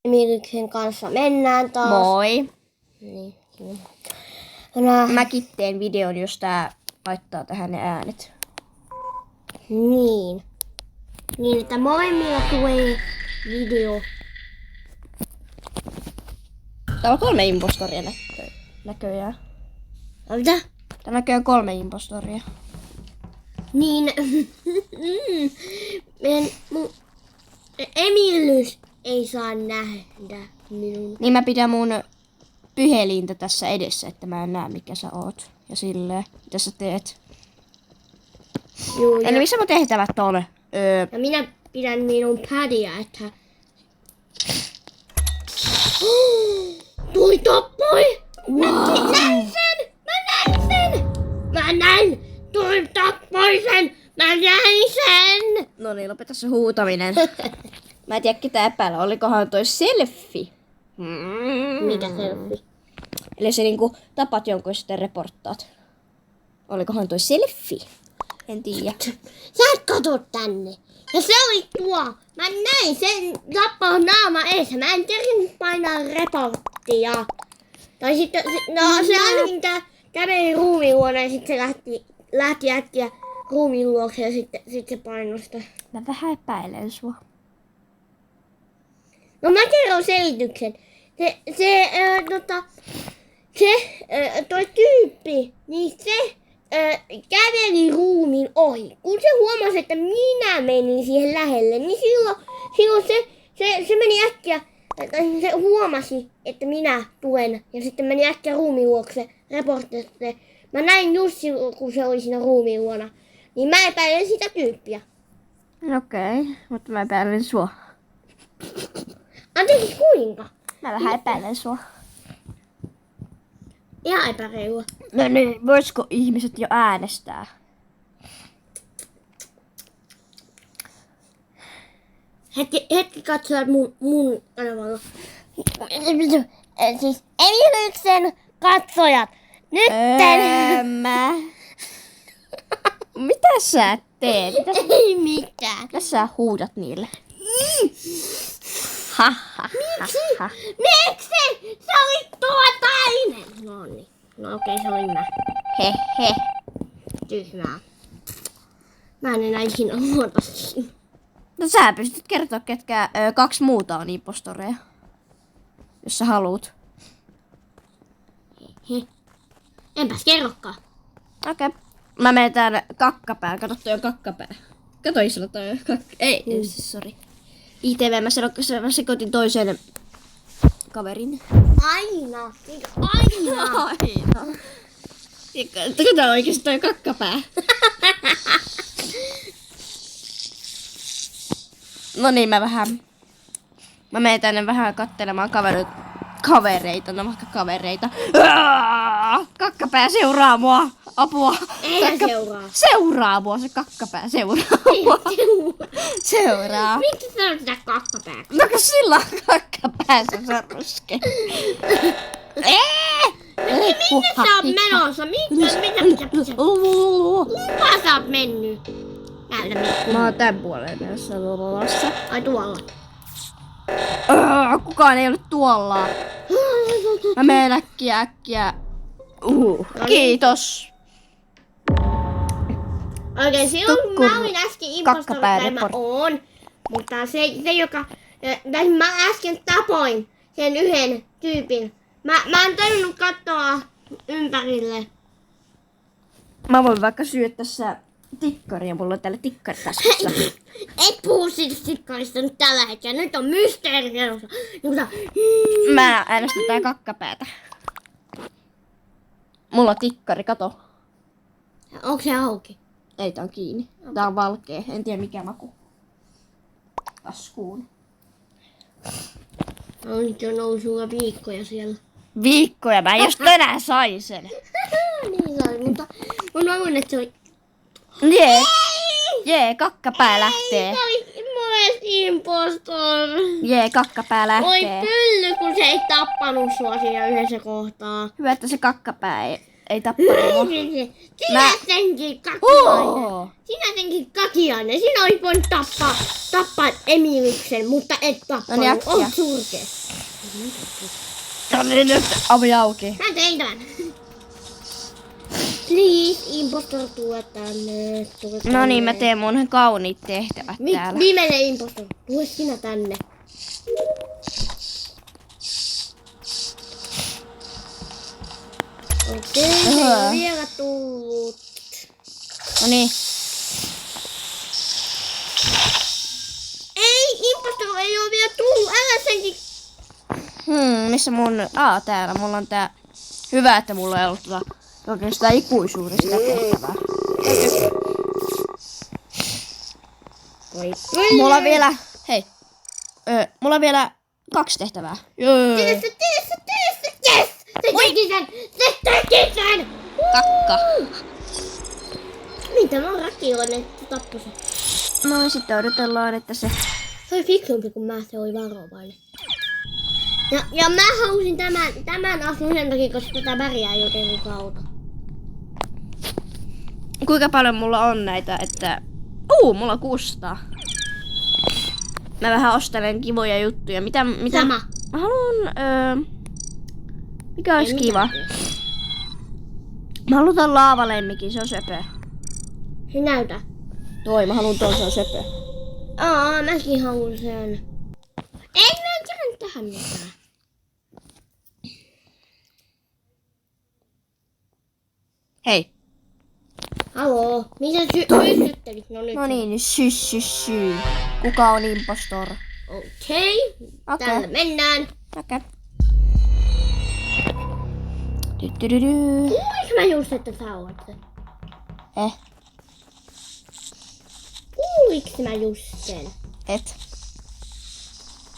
Emilyksen kanssa mennään taas. Moi. Niin. Mäkin teen videon, jos tää laittaa tähän ne äänet. Niin. Niin, että molemmilla tulee video. Täällä on 3 impostoria näköjään. Mitä? Täällä näkyy 3 impostoria. Niin. Emilys ei saa nähdä minun. Niin mä pidän mun puhelinta tässä edessä, että mä en näe mikä sä oot. Ja silleen, mitä sä teet. Joo, Eli missä mun tehtävät on? ja minä pidän minun padia, että... Toi tappoi! Wow. Näin sen! Mä näin! Toi tappoi sen! Mä näin sen! No niin, lopeta se huutaminen. Mä en tiedä ketä epäillä. Olikohan toi selfie? Mikä selfie? Eli se niinku tapat jonkun ja sitten reporttaat. Olikohan toi selfie? En tiedä. Sä et katso tänne. Ja se oli tuo. Mä näin sen tappaa naama edessä. Mä en tiedä painaa reporttia. Tai sitten, se ainakin käveli ruumiin luona ja sitten se lähti äkkiä ruumiin luokse ja sitten se painoi sitä. Mä vähän epäilen sua. No mä kerron selityksen. Toi tyyppi, niin se käveli ruumiin ohi. Kun se huomasi, että minä menin siihen lähelle, niin silloin se meni äkkiä, se huomasi, että minä tuen. Ja sitten meni äkkiä ruumiin luokse reporterille. Mä näin just silloin, kun se oli siinä ruumiin luona. Niin mä epäilen sitä tyyppiä. Okei, mutta mä epäilen sua. Anteeksi, kuinka? Mä vähän epäilen sua. Ihan epäreilua. No niin, voisiko ihmiset jo äänestää? Hetki katsoa mun kanavalla. Siis Emilyksen katsojat. Nytten. Mitä sä teet? Ei mitään. Mitä sä huudat niille? Miksi? Se oli tuotainen. No niin. No okei, se oli mä. Hehe. Tyhmää. Mä en enää ikinä luota siihen. No sä pystyt kertoa, ketkä 2 muuta on impostoreja. Jos sä haluut. Enpäs kerrokaan. Okei. Mä menen tän kakkapää. Kato, toi on kakkapää. Kato isolla, toi on Ei, siis sori. ITV, mä sekoitin toisen kaverin. Aina. Aina. Aina. Kato oikeesti toi kakkapää. No niin, mä menen tänne vähän kattelemaan kavereita, no vaikka kavereita. Kakkapää seuraa mua. Apua. Eihän seuraa. Seuraa mua, se kakkapää seuraa mua. Seuraa. Miksi sä on sitä kakkapää? No kun sillä on kakkapäässä se ruske. Minne sä oot menossa? Mitä? Kumpaan sä oot mennyt? Näytä minä. Mä oon tän puoleen menossa lololassa. Ai tuolla. Kukaan ei ole tuolla. Mä menen äkkiä. Kiitos. Okei, silloin kun mä olin äsken impostori, kakkapää tai mä oon. Mutta se joka... Mä äsken tapoin sen yhden tyypin. Mä en tajunnut katsoa ympärille. Mä voin vaikka syödä tässä tikkaria. Mulla on täällä tikkari taskussa. Et puhu siitä tikkarista nyt tällä hetkellä. Nyt on mysteeri. Mä äänestän tää kakkapäätä. Mulla on tikkari, kato. Onko se auki? Ei, tää on kiinni. Tää on valkea. En tiedä mikä maku. Taskuun. On jo nousulla viikkoja siellä. Viikkoja, mä en just tänään sain sen. Niin sai, mutta mä luulen, että se oli... Jee, kakkapää lähtee. Ei, se oli myös impostor. Jee, kakkapää Oi lähtee. pylly, kun se ei tappanut sua siinä yhdessä kohtaa. Hyvä, että se kakkapää ei ei tappanut mua. Sinä senkin kakiainen. Oo. Sinä senkin kakiainen. Sinä olisi voinut tappaa Emilyksen, mutta et tappanut. No niin, äkkiä. Oot surkea. No niin, nyt ovi auki. Mä tein tämän. Please, impostor, tule tänne. No niin, mä teen mun kauniit tehtävät täällä. Viimeinen impostor. Tule sinä tänne. Okei, ei ole vielä tullut. No niin. Ei, impostor ei ole vielä tullut. Älä senkin. Missä mun... Täällä. Mulla on tää... Hyvä, että mulla ei ollut oikein sitä ikuisuudesta tehtävää. Mulla on vielä... Hei. Mulla on vielä 2 tehtävää. Yes! Se teki sen! Se teki sen! Kakka. Niin, tämä on rakkioinen, se tappoi sen. No sitten odotellaan, että se... Se oli fiksumpi kuin mä, se oli varovainen. Ja mä halusin tämän asun sen takia, koska tätä väriä ei oikein auta. Kuinka paljon mulla on näitä, että... mulla on 600. Mä vähän ostelen kivoja juttuja. Mitä... Sama. Mä haluan... Mikä olisi kiva? Mä haluan ton laavalemmikin, se on söpö. Se näytä. Mä haluan ton, se on söpö. Mäkin haluan sen. Ei mä en tähän mitään. Hei. Haloo, mitä sytyttelit? No niin, sy. Kuka on impostor? Okei. Okei. Tällä mennään. Okei. Kuuliko mä just, että sä oot sen? Kuuliks mä just sen? Et.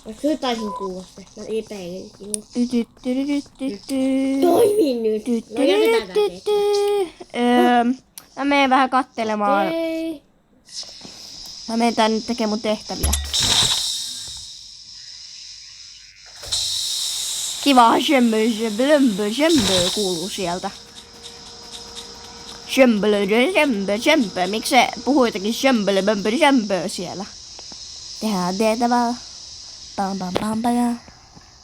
Mä kyllä taisin kuulla sen. Mä epäilin sinua. Toimii Toimi nyt. No jätetään tää Mä menen vähän kattelemaan. Okei. Mä menen tän nyt tekemään mun tehtäviä. Kiva jämbö kuuluu sieltä. Jämbö. Miksi se puhuu jotenkin jämbö siellä? Tehdään tehtävää. Pam.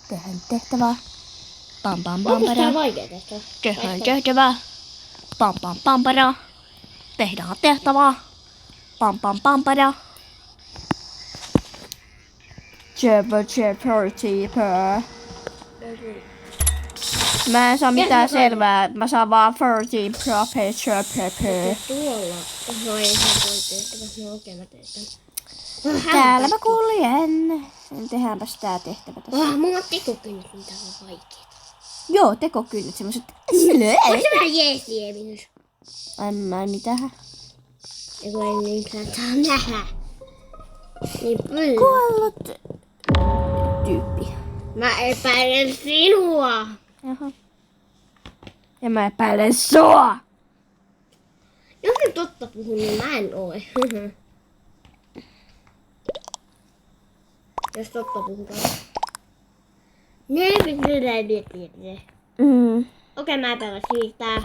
Tehdään tehtävää. Pam. Onko tää vaikea tästä? Tehdään tehtävää. Pam. Tehdään tehtävää. Pam. Chipper. Mä en saa mitään selvää. Mä saan vaan 13 pepper. Tuolla. No ei saa voi tehtävä. No okei mä teen tän. Täällä mä kuljen. Tehdäänpäs tää tehtävä tässä. Mulla on tekokynnit, mitä on vaikeeta. Joo, tekokynnet semmoset. Onko se vähän jeesieminen? Mä mitään. Eiku ei niinkään saa nähdä. Niin pyy. Kuollut tyyppi. Mä epäilen sinua. Jaha. Ja mä epäilen sua. Jos nyt totta puhun, niin mä en oo. Jos totta puhutaan. Okei, mä epäilen siitä. Mä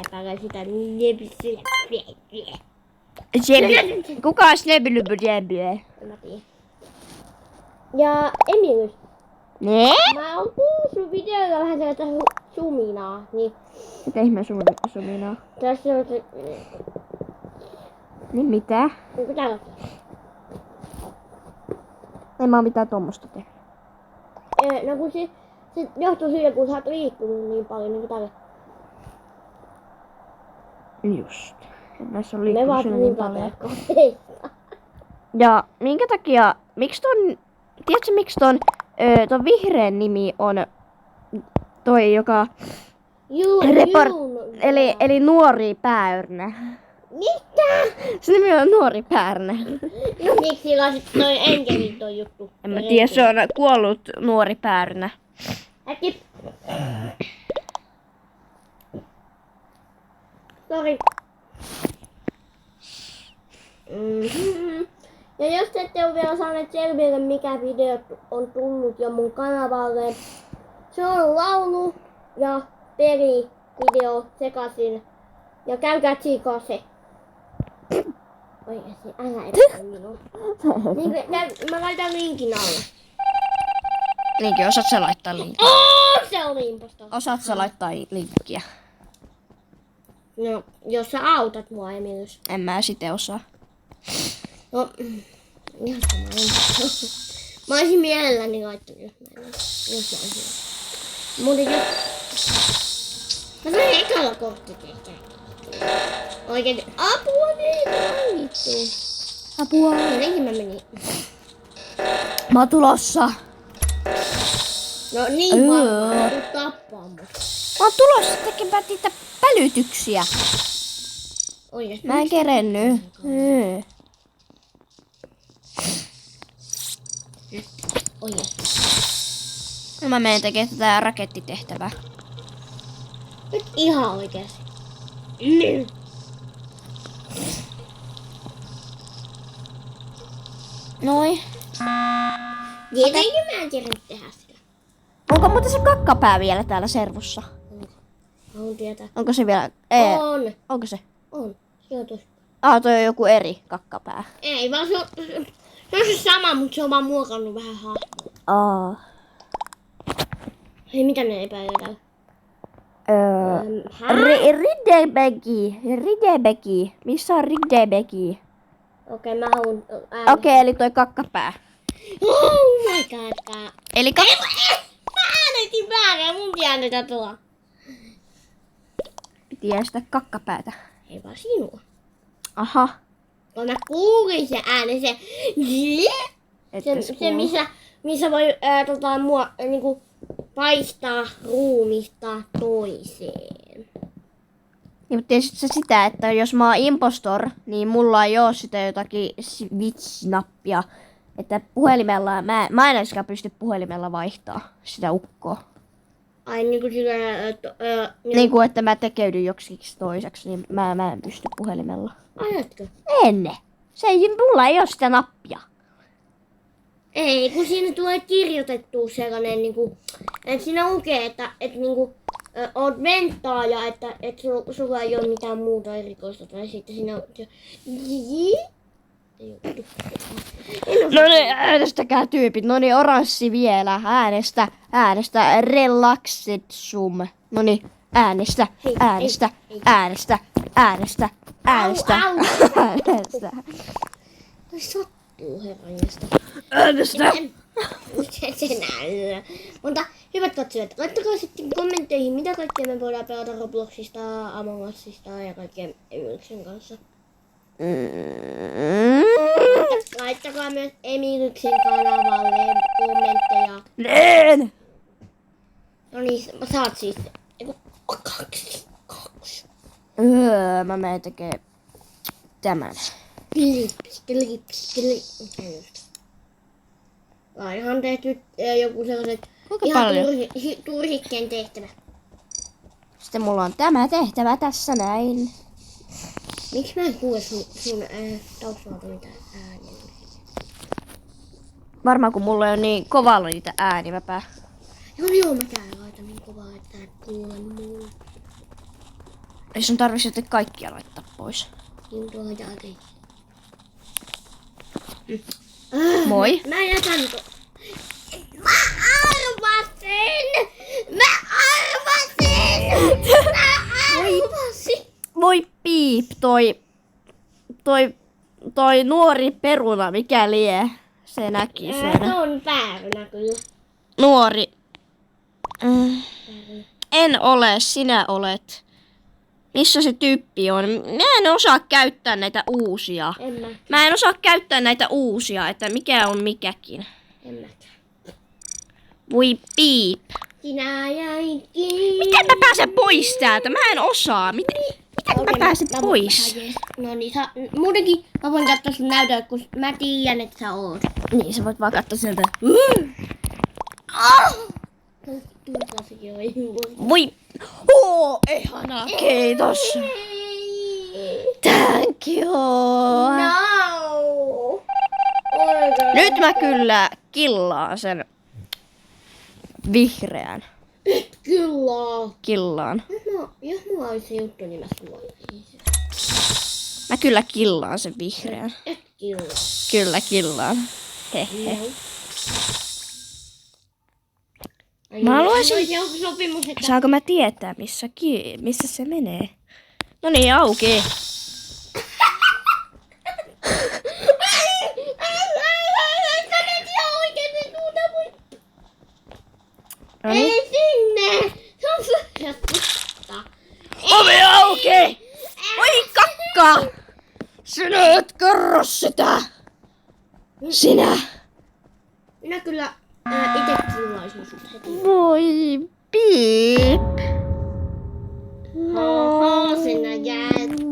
epäilen sitä. Kuka on Snebylybylybylö? En mä tiedä. Ja Emilys. Ne? Mä oon kuullut sun videoilla vähän sellaista suminaa. Niin Mitä ihme suminaa? tässä on se... Niin mitä? Pitää katsoa. En mä oo mitään tommosta tehnyt. No kun se johtuu siitä, kun sä oot liikkunut niin paljon, niin pitää... Just. En näissä on Me liikkunut vaan siinä niin paljon. puhutaan. Ja minkä takia, miksi ton, tiedätkö miksi ton vihreän nimi on toi, joka eli nuori päärnä. Mitä? Se nimi on nuori päärnä. No miksi sillä on sit toi enkeli toi juttu? En mä tiedä, se on kuollut nuori päärnä. Äkki. Sori. Ja jos ette ole vielä saaneet selville, mikä video on tullut jo mun kanavalle, se on laulu ja peli video sekaisin. Ja käykää tsiikaa se. Oikeesti, älä epä minua. Mä laitan linkin alle. Niinkin, osaat sä laittaa linkkiä? Se oli impostor. Osaat sä laittaa linkkiä? No, jos sä autat mua, Emilys. En mä sitten osaa. No, ihan sama impostor. Mä olisin mielelläni laittanut, jos mä olisin. Muuten jos... Mä sain ekalla korttitehtävä. Oikein apua niin vittu. Apua. Jotenkin mä menin. Mä oon tulossa. No niin vaan, tuu tappaa mut. Mä oon tulossa tekemään niitä pälytyksiä. Oikeesti. Mä en kerennyt. Oikeesti. No mä menen tekemään tätä rakettitehtävää. Nyt ihan oikeesti. Niin. Noin. Tietenkin mä en tiedä tehdä sitä. Onko muuten se kakkapää vielä täällä servussa? Haluan tietää. Onko se vielä? Ei. On. Onko se? On. Sijoitus. Toi on joku eri kakkapää. Ei vaan se on se sama, mutta se on vaan muokannut vähän hahmoa. Hei, mitä ne epäiletään? Ridebeki. Missä on Ridebeki? Okei, mä haluan ääni. Okei, eli toi kakkapää. Oh my god. Eli Äänetin väärin, mun pitää äänettä tuo. piti sitä kakkapäätä. Ei vaan sinua. Aha. Kun mä kuulin se ääni, se... Se missä voi niinku paistaa ruumista toiseen. Niin, mutta tiesit sä sitä, että jos mä oon impostor, niin mulla ei oo sitä jotakin switch-nappia. Että puhelimella, mä en edeskään pysty puhelimella vaihtaa sitä ukkoa. Ai niinku sillä... Niin kuin, että mä tekeydyn joksikin toiseksi, niin mä en pysty puhelimella. Ajatko? Enne. Mulla ei oo sitä nappia. Ei, kun siinä tulee kirjoitettu sellainen, niinku, että siinä lukee, että niinku, oot venttaaja, että sulla ei ole mitään muuta erikoista. Tai sitten siinä on... No niin, äänestäkää tyypit. No niin, oranssi vielä. Äänestä. Relaxed sum. No niin, äänestä. Toi sattuu herranjasta. Äänestä. Se näy. Mutta hyvät katsojat, laittakaa sitten kommentteihin, mitä kaikkea me voidaan pelata Robloxista, Among Usista ja kaikkien Emilyksen kanssa. Laittakaa myös Emilyksen kanavalle kommentteja. Niin. No niin, saat siis... Kaksi. Mä menen tekee tämän. Klips. Laihan tehty joku sellaiset Kuinka ihan paljon? turhikkeen tehtävä. Sitten mulla on tämä tehtävä tässä näin. Miksi mä en kuule sun taustalta mitään ääniä? Varmaan kun mulla on niin kovalla niitä äänimäpää. Joo, mä täällä laitan niin kovaa, että et kuule muu. Ei sun tarvi sitten kaikkia laittaa pois. Niin tuolla jäätiin. Moi. Mä jätän Mä arvasin! Voi piip, toi nuori peruna, mikä lie. Se näki Se sen. on päärynä kyllä. Nuori. En ole, sinä olet. Missä se tyyppi on? Mä en osaa käyttää näitä uusia. Mä en osaa käyttää näitä uusia, että mikä on mikäkin. En mäkään. Voi piip. Sinä jäit kiinni. Miten mä pääsen pois täältä? Mä en osaa. Miten mä pääsen pois? No niin, muutenkin mä voin katsoa sun näytöä, kun mä tiedän, että sä oot. Niin, sä voit vaan katsoa sieltä. Voi. Ihana. Kiitos. Thank you. No. Nyt mä kyllä killaan sen vihreän. Kyllä. Killaan. Nyt mä Jos mulla olisi se juttu, niin mä suojaisin sen. Mä kyllä killaan sen vihreän. Et killa. Kyllä killaan. Hehe. Mä haluaisin... Sopimus, että... Saanko mä tietää, missä se menee? No niin, auki. No niin. Ei sinne! Se on suojattu. Ovi auki! Oi kakka! Sinä et kerro sitä! Sinä! Minä kyllä ite killaisin sut heti. Voi piip! Haha, sinä jäätkin.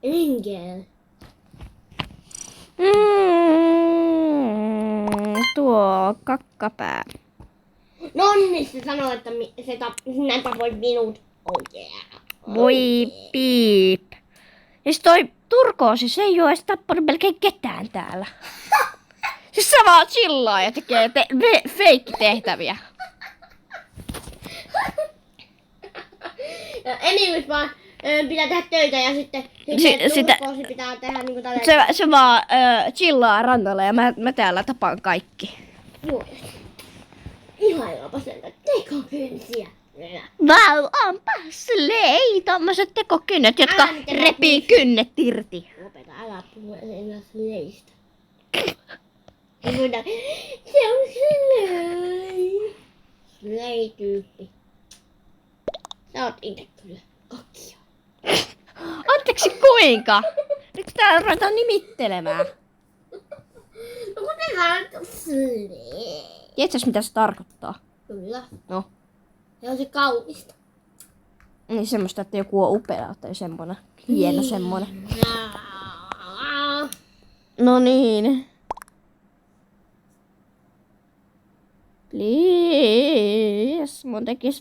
Engel. Tuo kakkapää. Nonni se sanoo, että sinä tapoit minut. Oh yeah. Voi piip. Ja sit toi turkoosi, se ei oo edes tappanut melkein ketään täällä. Siis se vaan chillaa ja tekee feikkitehtäviä. Enimis vaan pitää tehdä töitä ja sitten turkoosi pitää tehdä niinku tälleen. Se vaan chillaa rannalla ja mä täällä tapaan kaikki. Ihaillaapa sen, tekokynsiä. Vau, onpa slei, tommoset tekokynnet, jotka Älä nyt repii kynnet irti. Lopeta, älä puhu enää sleistä. Se on slei. Slei-tyyppi. Sä oot ite kyllä kakkia. Anteeksi, kuinka? Nyt täällä ruvetaan nimittelemään. No kun tehdään slei. Tiedätkö mitä se tarkoittaa? Kyllä. No. Se on se kaunista. Niin semmoista, että joku on upea tai semmonen. Hieno semmonen. No niin. Please. Mun tekis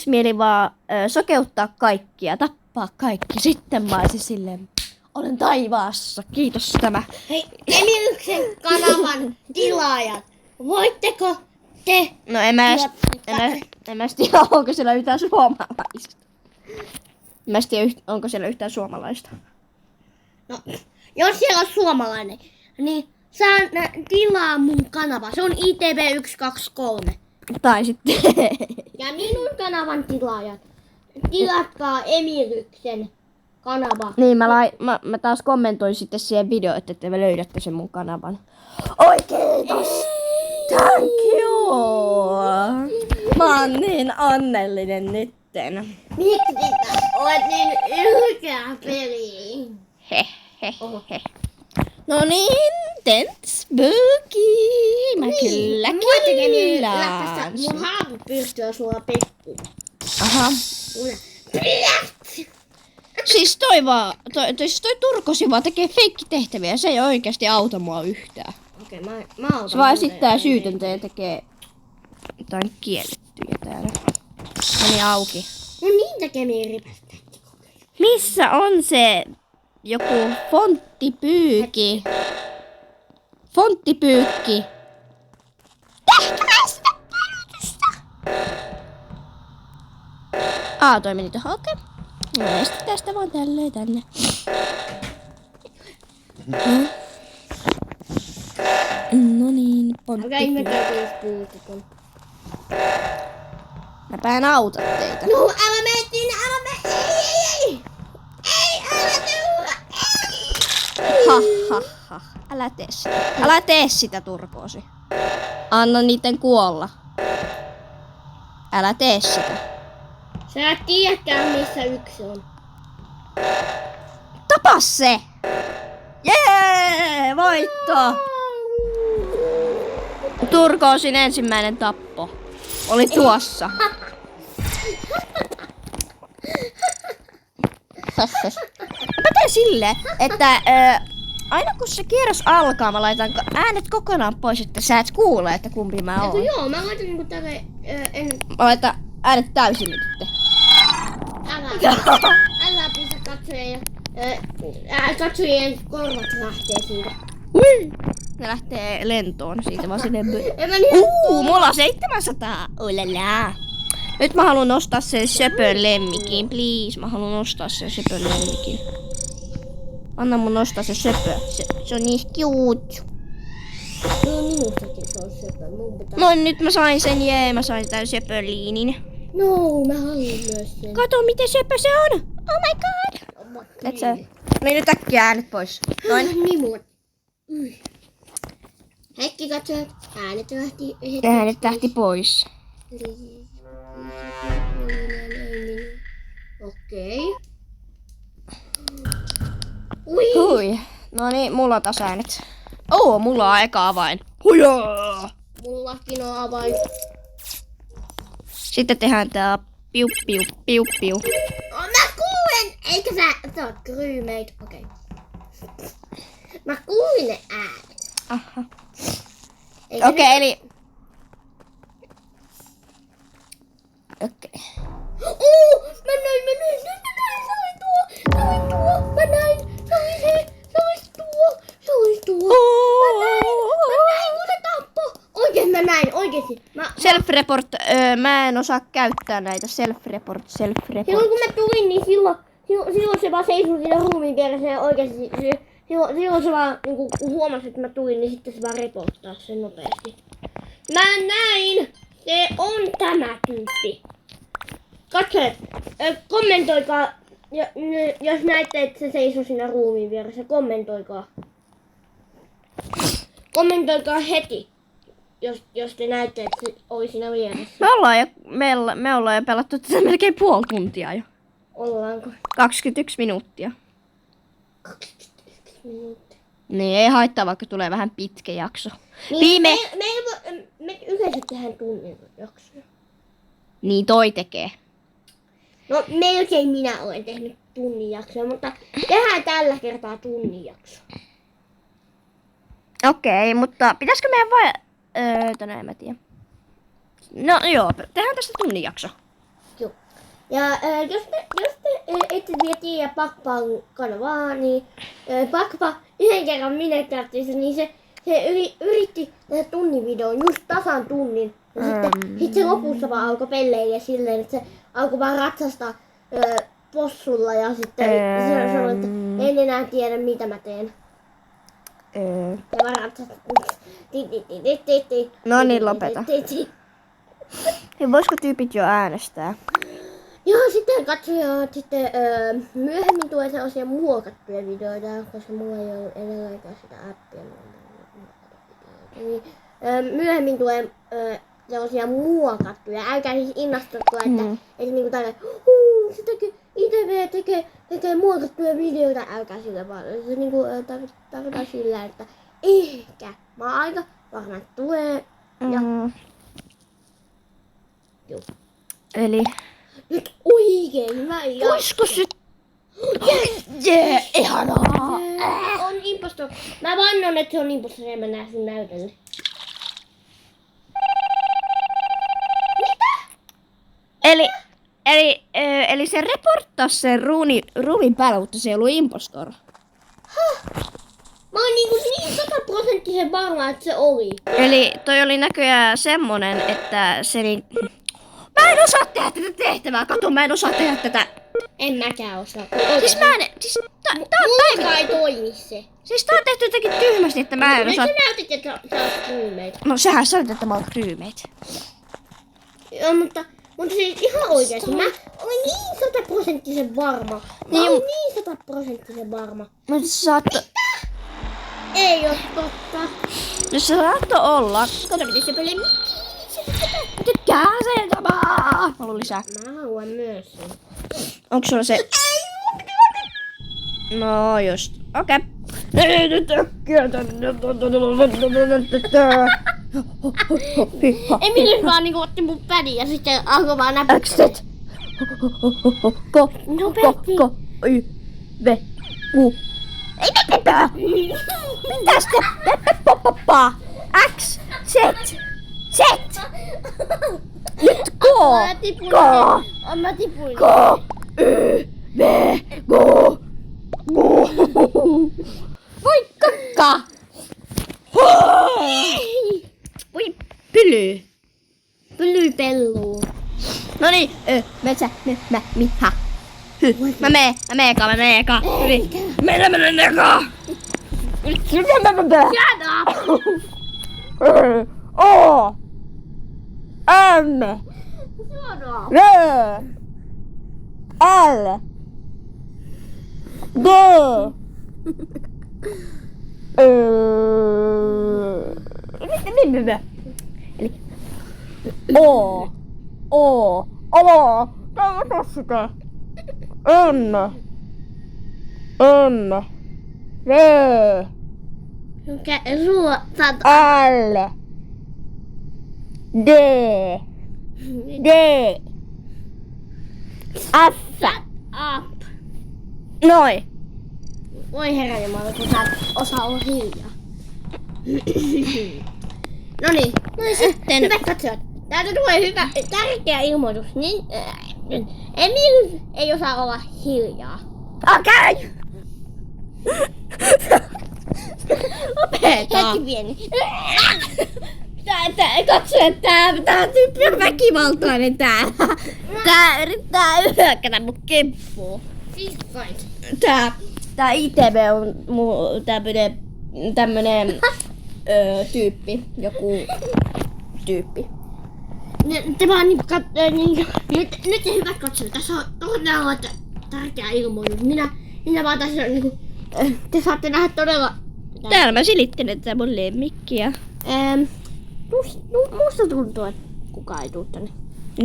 mieli vaan sokeuttaa kaikkia, tappaa kaikki. Sitten mä olisin silleen, olen taivaassa. Kiitos tämä. Hei, Emilyksen kanavan tilaajat. Voitteko te? No en mä edes tiedä, onko siellä yhtään suomalaista. En mä tiedä, onko siellä yhtään suomalaista. No, jos siellä on suomalainen, niin saa tilaa mun kanava. Se on ITV123. Tai sitten... Ja minun kanavan tilaajat, tilatkaa Emilyksen kanava. Niin, mä taas kommentoin sitten siihen videoon, että te löydätte sen mun kanavan. Oi, kiitos! Thank you! Mä oon niin onnellinen nytten. Miksi sä oot niin ylkeä peli? He. No niin, tent spooky. Mä kyllä killaan. Mun haavut pystyy sulla pekkuun. Aha. Siis toi turkosi vaan tekee feikkitehtäviä, se ei oikeasti auta mua yhtään. Okei, mä autan. Se vaan esittää syytöntä ja tekee jotain kiellettyjä täällä. Meni auki. No niin tekee ripästä. Missä on se joku fonttipyykki? Fonttipyykki. Tehkää sitä palutusta! Toi meni tohon, okei. No estetään sitä vaan tälleen tänne. No niin, Okei, mä käyn puutukon. Mä päin auta teitä. No, älä mene sinne, älä mene! Ei! Ei, älä tulla! Ha. Älä tee sitä. Älä tee sitä, turkoosi. Anna niiden kuolla. Älä tee sitä. Sä et tiedäkään, missä yksi on. Tapa se! Jee! Voitto! Turkoosin ensimmäinen tappo. Oli tuossa. Mä teen silleen, että aina kun se kierros alkaa, mä laitan äänet kokonaan pois, että sä et kuule, että kumpi mä oon. Joo, mä laitan niinku tälle Mä laitan äänet täysin nyt. Älä pistä katsoja ja Katsojien korvat lähtee siitä. Ui! Ne lähtee lentoon siitä vaan sinne. Mulla on 700. Oilala. Nyt mä haluan nostaa sen söpön lemmikin. Please, mä haluan nostaa sen söpön lemmikin. Anna mun nostaa se söpö. Se on niin cute. No minustakin se on söpö. No nyt mä sain sen, mä sain tän söpöliinin. No, mä haluan myös sen. Kato miten söpö se on. Oh my god. Let's se. No nyt äkkiä äänet pois. Noin. Niin hetki katsojat. Äänet lähti. Äänet lähti pois. Okei. Hui. No niin, mulla on taas äänet. Mulla on eka avain. Hujaa! Mullakin on avain. Sitten tehdään tää piu piu piu piu. Mä kuulen! Eikä sä oot kryymeitä. Okei. Mä kuulin ne äänet. Aha. Okei, eli... Okei. Mä näin, se oli tuo, mä näin, se oli tuo. Mä näin, kun se tappoi. Oikein mä näin, oikeesti. Self-report, mä en osaa käyttää näitä. Self-report. Silloin kun mä tulin, niin silloin se vaan seisoi siinä ruumiin vieressä ja oikeesti silloin se vaan niinku huomasi, että mä tulin, niin sitten se vaan reporttaa sen nopeasti. Mä näin! Se on tämä tyyppi. Katsojat, kommentoikaa, jos näette, että se seisoo siinä ruumiin vieressä, kommentoikaa. Kommentoikaa heti, jos te näette, että se oli siinä vieressä. Me ollaan jo pelattu tätä melkein puoli tuntia jo. Ollaanko? 21 minuuttia. 21 minuuttia. Niin, ei haittaa, vaikka tulee vähän pitkä jakso. Niin, me yleensä tehdään tunnin jaksoja. Niin, toi tekee. No, melkein minä olen tehnyt tunnin jaksoja, mutta tehdään tällä kertaa tunnin jakso. Okei, mutta pitäisikö meidän vai... tänään en mä tiedä. No joo, tehdään tästä tunnin jakso. Joo. Ja jos te ette vielä tiedä Pakpan kanavaa, niin Pakpa yhden kerran Minecraftissa, niin se yritti tehdä tunnin videon, just tasan tunnin. Ja sitten se lopussa vaan alkoi pelleillä silleen, että se alkoi vaan ratsastaa possulla ja sitten se sanoi, että en enää tiedä mitä mä teen. Ja vaan ratsastaa. No niin, lopeta. Hei, voisiko tyypit jo äänestää? Joo, sitten katsojat, sitten myöhemmin tulee sellaisia muokattuja videoita, koska mulla ei ole edelleenkään sitä appia. Niin, myöhemmin tulee sellaisia muokattuja, älkää siis innostuko, että niinku tälleen, se ITV tekee muokattuja videoita, älkää sillä vaan. Se niinku tarkoittaa sillä, että ehkä, mä oon aika varma, että tulee. Ja joo. Eli... Nyt oikein hyvä ja... Oisko se... Jee, ihanaa! On impostor. Mä vannon, että se on impostor ja mä näen sun näytölle. Eli se reporttasi sen ruunin päällä, mutta se ei ollut impostor. Mä oon niin 100% varma, että se oli. Eli toi oli näköjään semmonen, että se niin... Mä en osaa tehdä tätä tehtävää, kato, mä en osaa tehdä tätä. En mäkään osaa. Siis mä en... Mulla ei toimi se. Siis tää on tehty jotenkin tyhmästi, että mä en osaa... Nyt sä näytit, että sä oot kryymeitä. No sähän sanoit, että mä oon kryymeitä. Joo, mutta siis ihan oikeesti. Mä olen niin 100% varma. Mä oon niin 100% varma. Mutta sä saatto... Ei oo totta. No se saatto olla. Kato, miten se pelee. Tykkää sen samaa. Mä haluan lisää. Mä haluan myös sen. Onko sulla se... No just. Okei. Emilius vaan niinku otti mun pädin ja sitten alkoi vaan näpyttää. Exit. Nopeasti. Ei mitä? Mitä sitten? X, Z. Nyt K. Mä tipuin. K, Y, V, K. Voi kakka! Voi pyly! Pyllypelluu. Noniin, metsä, miha. Mä meen eka. Mennä eka! Shut up! O! N! Shut up! R! L! D! Eli O! O! O! Tää ota sitä! N! V! L! D! F! Up. Noin! Voi herra jumala, kun sä et osaa olla hiljaa. Noniin. Sitten. Hyvät katsojat. Täältä tulee hyvä, tärkeä ilmoitus. Niin, Emil ei osaa olla hiljaa. Okei! Lopeta! Hetki pieni. Tää tyyppi on väkivaltainen täällä. Tää yrittää hyökätä mun kimppuun. Fiskait. Tää ITV on tämmönen tyyppi. Joku tyyppi. Tämä on nyt se hyvät katsojat. Tässä on tärkeä ilmoitus. Minä vaan tässä te saatte nähdä todella. Täällä mä silittelen tätä mun lemmikkiä. Musta tuntuu, että kukaan ei tuu tänne.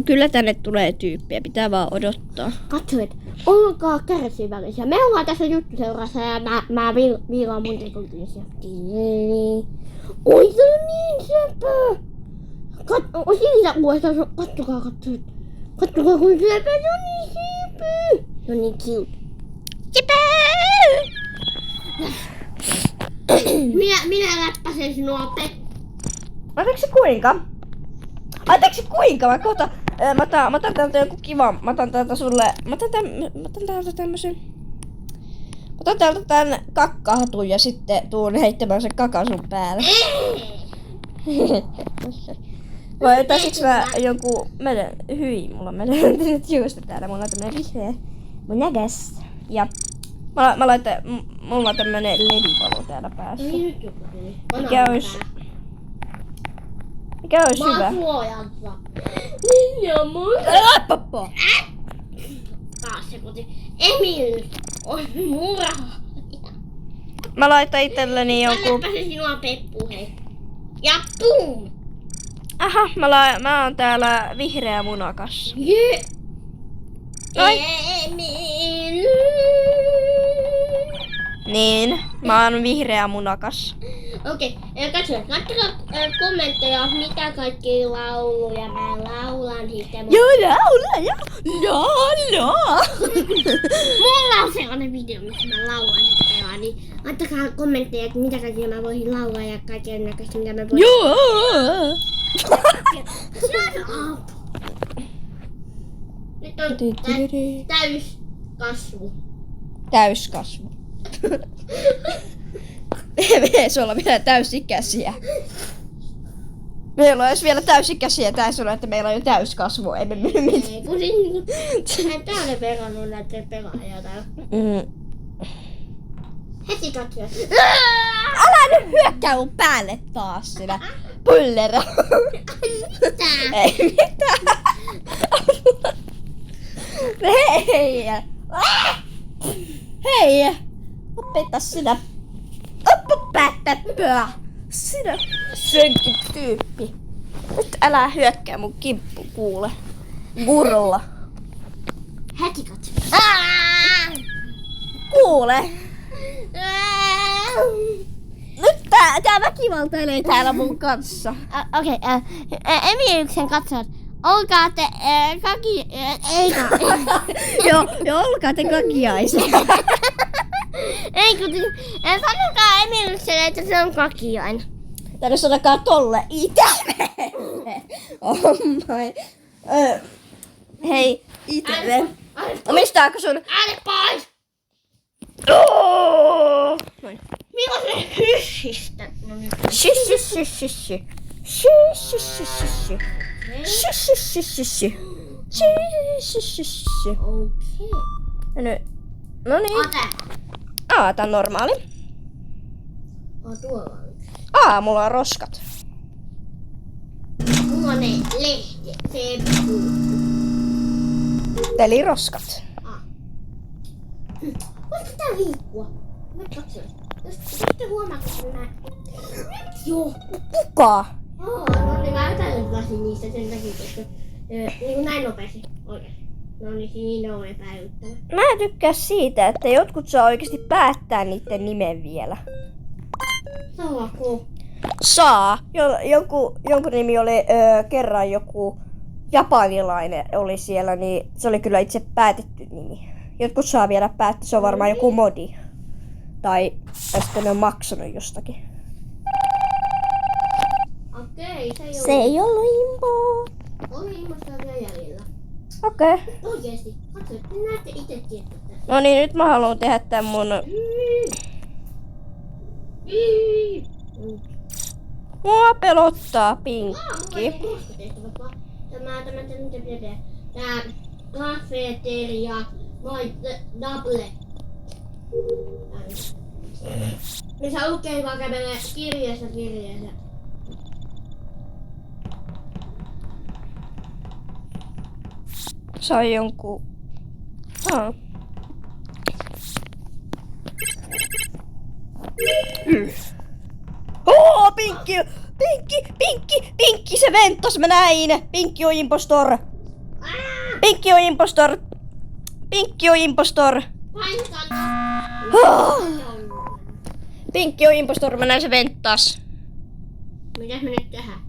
Kyllä tänne tulee tyyppiä, pitää vaan odottaa. Katsojat, olkaa kärsivällisiä. Me ollaan tässä juttuseurassa ja mä viilaan mun tekokyisiä. Oi se on niin sepä! Siinä uudestaan, kattokaa katsojat. Kattokaa kun sepä, se on niin sepä! Se on niin cute. Sepä! Minä läppäsen sinua Anteeksi kuinka? Mä kohta... Mä otan täältä joku kiva. Mä otan täältä sulle... Mä otan täältä tämmösen... Mä otan täältä tän kakkahatun ja sitten tuun heittämään sen kakan sun päälle. Vai otaisiks mä jonkun... Hyi, mulla menee nyt juusta täällä. Mulla on tämmönen vihreä munäkäs. Ja... Mulla on tämmönen ledipalo täällä päässä. Mikä olisi Mä hyvä? oon suojassa. Niin ja muuta. Poppo! Taas se koti. Emil on murha. Mä laitan itselleni Mä jonkun... läppäsen sinua peppu, hei. Ja pum! Aha, mä oon täällä vihreä munakas. Jee! Ai. Emil! Niin, mä oon vihreä munakas. Okei, katsotaan. Laittakaa kommentteja, mitä kaikki lauluja mä laulan sitten. Laula. Mulla on sellainen video, missä mä laulan sitten pelaan, niin laittakaa kommentteja, että mitä kaikkia mä voisin laulaa ja kaiken näköistä, mitä mä voisin. Joo! Shut up! Nyt on täyskasvu. Täyskasvu. Ei sulla vielä täysikäisiä. Meillä olisi vielä täysikäisiä tää sanoa, että meillä on jo täyskasvu. Ei me mitään. Ei, kun siinä en täällä perannut näitä pelaajia täällä. Heti katsoja. Älä nyt hyökkää mun päälle taas sinä pullera. Mitä? Ei mitään. Hei! Hei! Opeta sinä. Oppa päättäpöä. Sinä sönkin tyyppi. Nyt älä hyökkää mun kimppu kuule. Gurlla. Heti katsoja. Kuule. Nyt tää väkivaltailee täällä mun kanssa. Okei, Emilyksen katsojat. Olkaa te kaki... Eikä. Joo, olkaa te kakiaisia. Ei kun... Sanokaa Emilikselle, että se on kakiainen. Tänne sanokaa tolle ITV. Oh my. Hei, ITV. Omistaako sun... Ääne pois! Oh! Mikä se hyssistä? No nyt. Shy. Okei. No niin. Ota. Tää on normaali. Tuolla on yksi. Mulla on roskat. Mulla on ne lehti. Se ei puuttu. Peliroskat. Voisiko tää liikkua? Mä katson. Jos te huomaatte, että mä... Joo. Kuka? No niin, mä epäilyttäisin niistä sen takia, koska niin kuin näin nopeasti oikeesti. No niin, siinä on epäilyttävä. Mä en tykkää siitä, että jotkut saa oikeasti päättää niiden nimen vielä. Saako? Saa. Jonkun nimi oli kerran joku japanilainen oli siellä, niin se oli kyllä itse päätetty nimi. Jotkut saa vielä päättää, se on varmaan joku modi. Tai sitten ne on maksanut jostakin. Okei, Se ei ollut impoa. Oli ilmasta vielä jäljellä. Okei. Oikeesti, katso, te näette itse tietää tässä. No niin, nyt mä haluan tehdä tän mun... Mua pelottaa Mulla Pinkki. ei muusta tehtävät, vaan tää kafeteria, moi double. Missä lukee vaan kävelee kirjeessä. Sai jonkun... Pinkki, se ventos, mä näin! Pinkki on impostor! Pinkki on impostor! Pinkki on impostor, mä näin se venttas. Mitäs me nyt tehdään?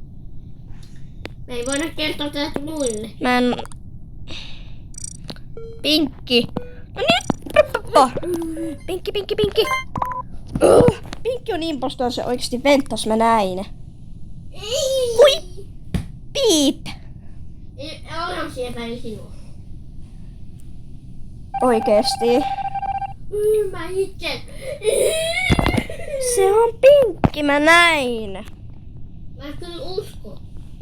Me ei voida kertoa tästä muille. Mä en... Pinkki. No niin. Pinkki. Pinkki on impostor, se oikeesti venttas, mä näin. Ei! Hui! Piip! Oranssi epäili sinua. Oikeesti. Mä itse. Se on Pinkki, mä näin. Mä en kyllä usko.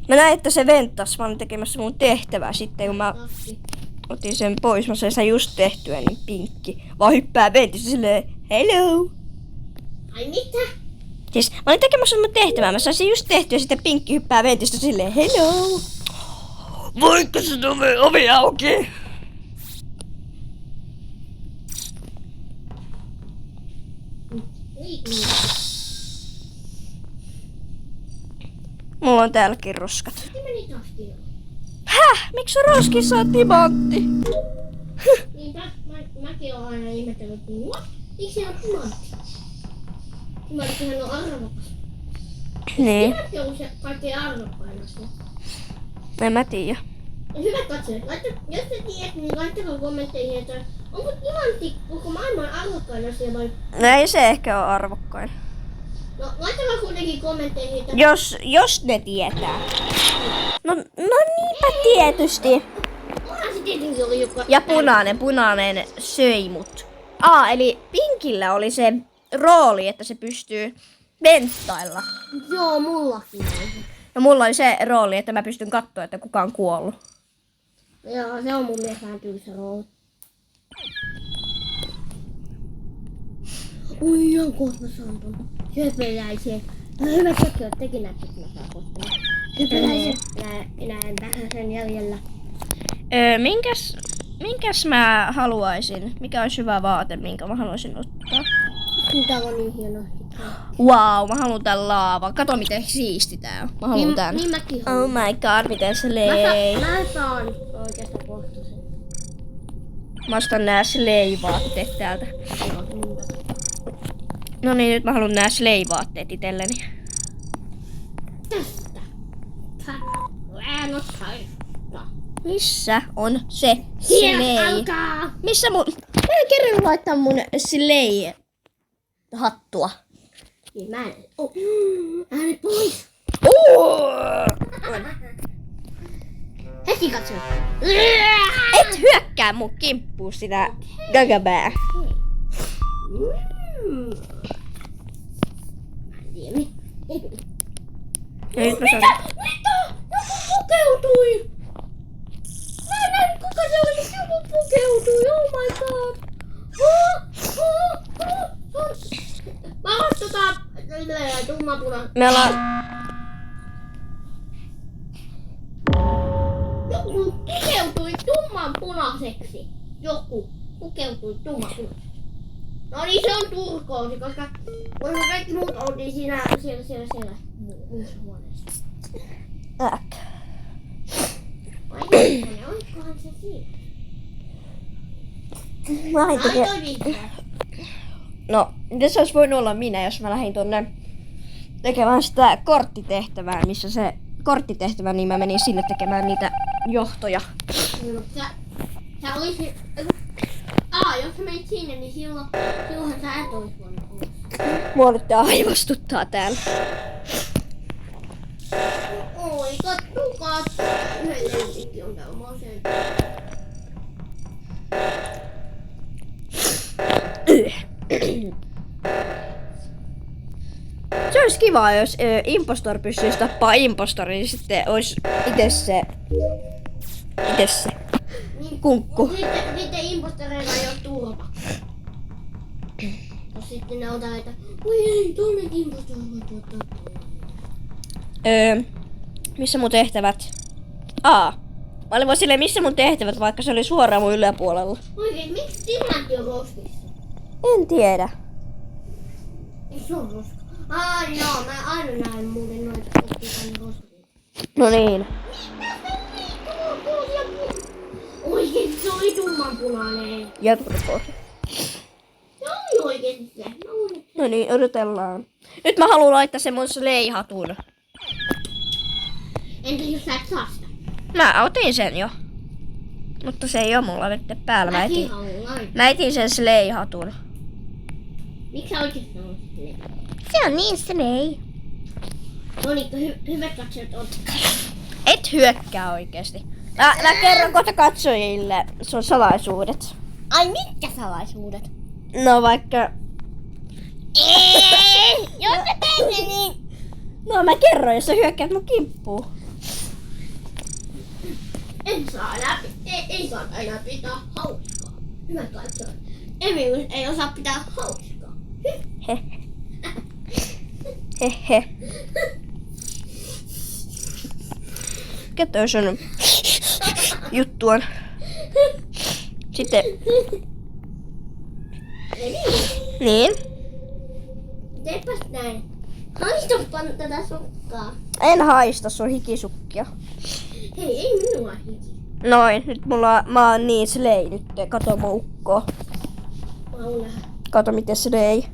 Mä näin, että se venttas. Mä olin tekemässä mun tehtävää sitten, kun mä otin sen pois. Mä sain sen just tehtyä, niin Pinkki vaan hyppää ventistä silleen, hello. Ai mitä? Siis mä olin tekemässä mun tehtävää. Mä sain sen just tehtyä ja sitten Pinkki hyppää ventistä silleen, hello. Voitko se ovi auki? Mulla on täälläkin roskat. Se meni taas kiinni. Häh? Miksi sun roskissa on timantti? Niinpä, mäkin oon aina ihmetellyt, miksi se on timantti? Timanttihan on arvokas. Niin. Timantti on se kaikkein arvokkain asia. En mä tiedä. Hyvät katsojat, jos te tiedät, niin laittakaa kommentteihin, että onko timantti koko maailman arvokkain asia vai... No ei se ehkä ole arvokkain. No laittakaa kuitenkin kommentteihin, että... Jos ne tietää. No niinpä tietysti. Onhan se tietenkin oli joku... Ja punainen söi mut. Eli Pinkillä oli se rooli, että se pystyy venttailla. Joo, mullakin on. Ja mulla oli se rooli, että mä pystyn katsoa, että kuka on kuollut. Joo, se on mun mielestä vähän tylsä rooli. Ui, joo, kohta mä saan tuon höpöläisen. Hyvät katsojat, tekin näette, että mä saan kohta. Höpöläisen. Näen vähän sen jäljellä. Minkäs mä haluaisin? Mikä olisi hyvä vaate, minkä mä haluaisin ottaa? Tää on niin hieno. Wow, mä haluan tän laavan. Kato miten siisti tää on. Mä haluan tän. Niin mäkin Oh haluan. my god, miten se lei. Mä saan oikeastaan kohta sen. Mä ostan nää slay-vaatteet täältä. No niin, nyt mä haluan nää slay-vaatteet itselleni. Tästä. Missä on se Siellä slay? alkaa. Missä mun... Mä en kerran laittaa mun slay-hattua. Niin mä en... Oh. Äänet pois. Heti katso. Et hyökkää mun kimppuun sitä gagabää. tiedä. Ja nyt mä sanon. Mitä? Joku pukeutui! Mä en nähnyt kuka se oli, mutta joku pukeutui. Oh my god. Mä oon tummanpuna. Me ollaan... Joku pukeutui tummanpunaiseksi. Joku pukeutui tummanpunaiseksi. No niin, se on turkoosi, koska kaikki muut oltiin siellä muussa huoneessa. Oikohan se siinä? Mä lähdin Ai tekemään... toi vihreä. No, miten se olisi voinut olla minä, jos mä lähdin tonne tekemään sitä korttitehtävää, missä se korttitehtävä, niin mä menin sinne tekemään niitä johtoja. Sä olisit... jos sä menit sinne, niin silloinhan sä et olis voinut olla. Mua nyt tää aivastuttaa täällä. Oi, kattukaa. Yhden lempikki on täällä. Mä oon sen. Se olisi kiva, jos impostor pystyisi tappaa impostorin, niin sitten olisi itse se kunkku. Sitten impostoreilla ei oo turva. Sitten ne otaa, että oi ei, tuonne impostor voi tuottaa. Missä mun tehtävät? Mä olin vaan silleen, missä mun tehtävät, vaikka se oli suoraan mun yläpuolella. Oikein, miksi Timantti on roskissa? En tiedä. Ei se on roska. Joo, mä aina näen muuten noita koskisia roskiin. No niin. Oikein, se oli tummanpunainen. Jatkuko. Se oli oikein se. No niin, odotellaan. Nyt mä haluan laittaa sen mun sleihatun. Entä jos sä et saa sitä? Mä otin sen jo. Mutta se ei oo mulla nyt päällä. Mä etin sen sleihatun. Miksi sä oikeesti sanoo silleen? Se on niin slei. No niin, hyvät katsojat ottakaa. Et hyökkää oikeesti. Mä kerron kohta katsojille sun salaisuudet. Ai mitkä salaisuudet? No vaikka... Jos sä teet sen niin... No mä kerron, jos sä hyökkäät mun kimppuun. En saa enää, ei saa enää pitää hauskaa. Hyvät katsojat. Emil ei osaa pitää hauskaa. Hehe. Mikä toi sun juttu on? Sitten... Niin? Teepäs näin. Haistoppa tätä sukkaa. En haista sun hikisukkia. Hei, ei minua hiki. Noin, nyt mä oon niin slei nyt. Kato mun ukkoa. Kato miten slei.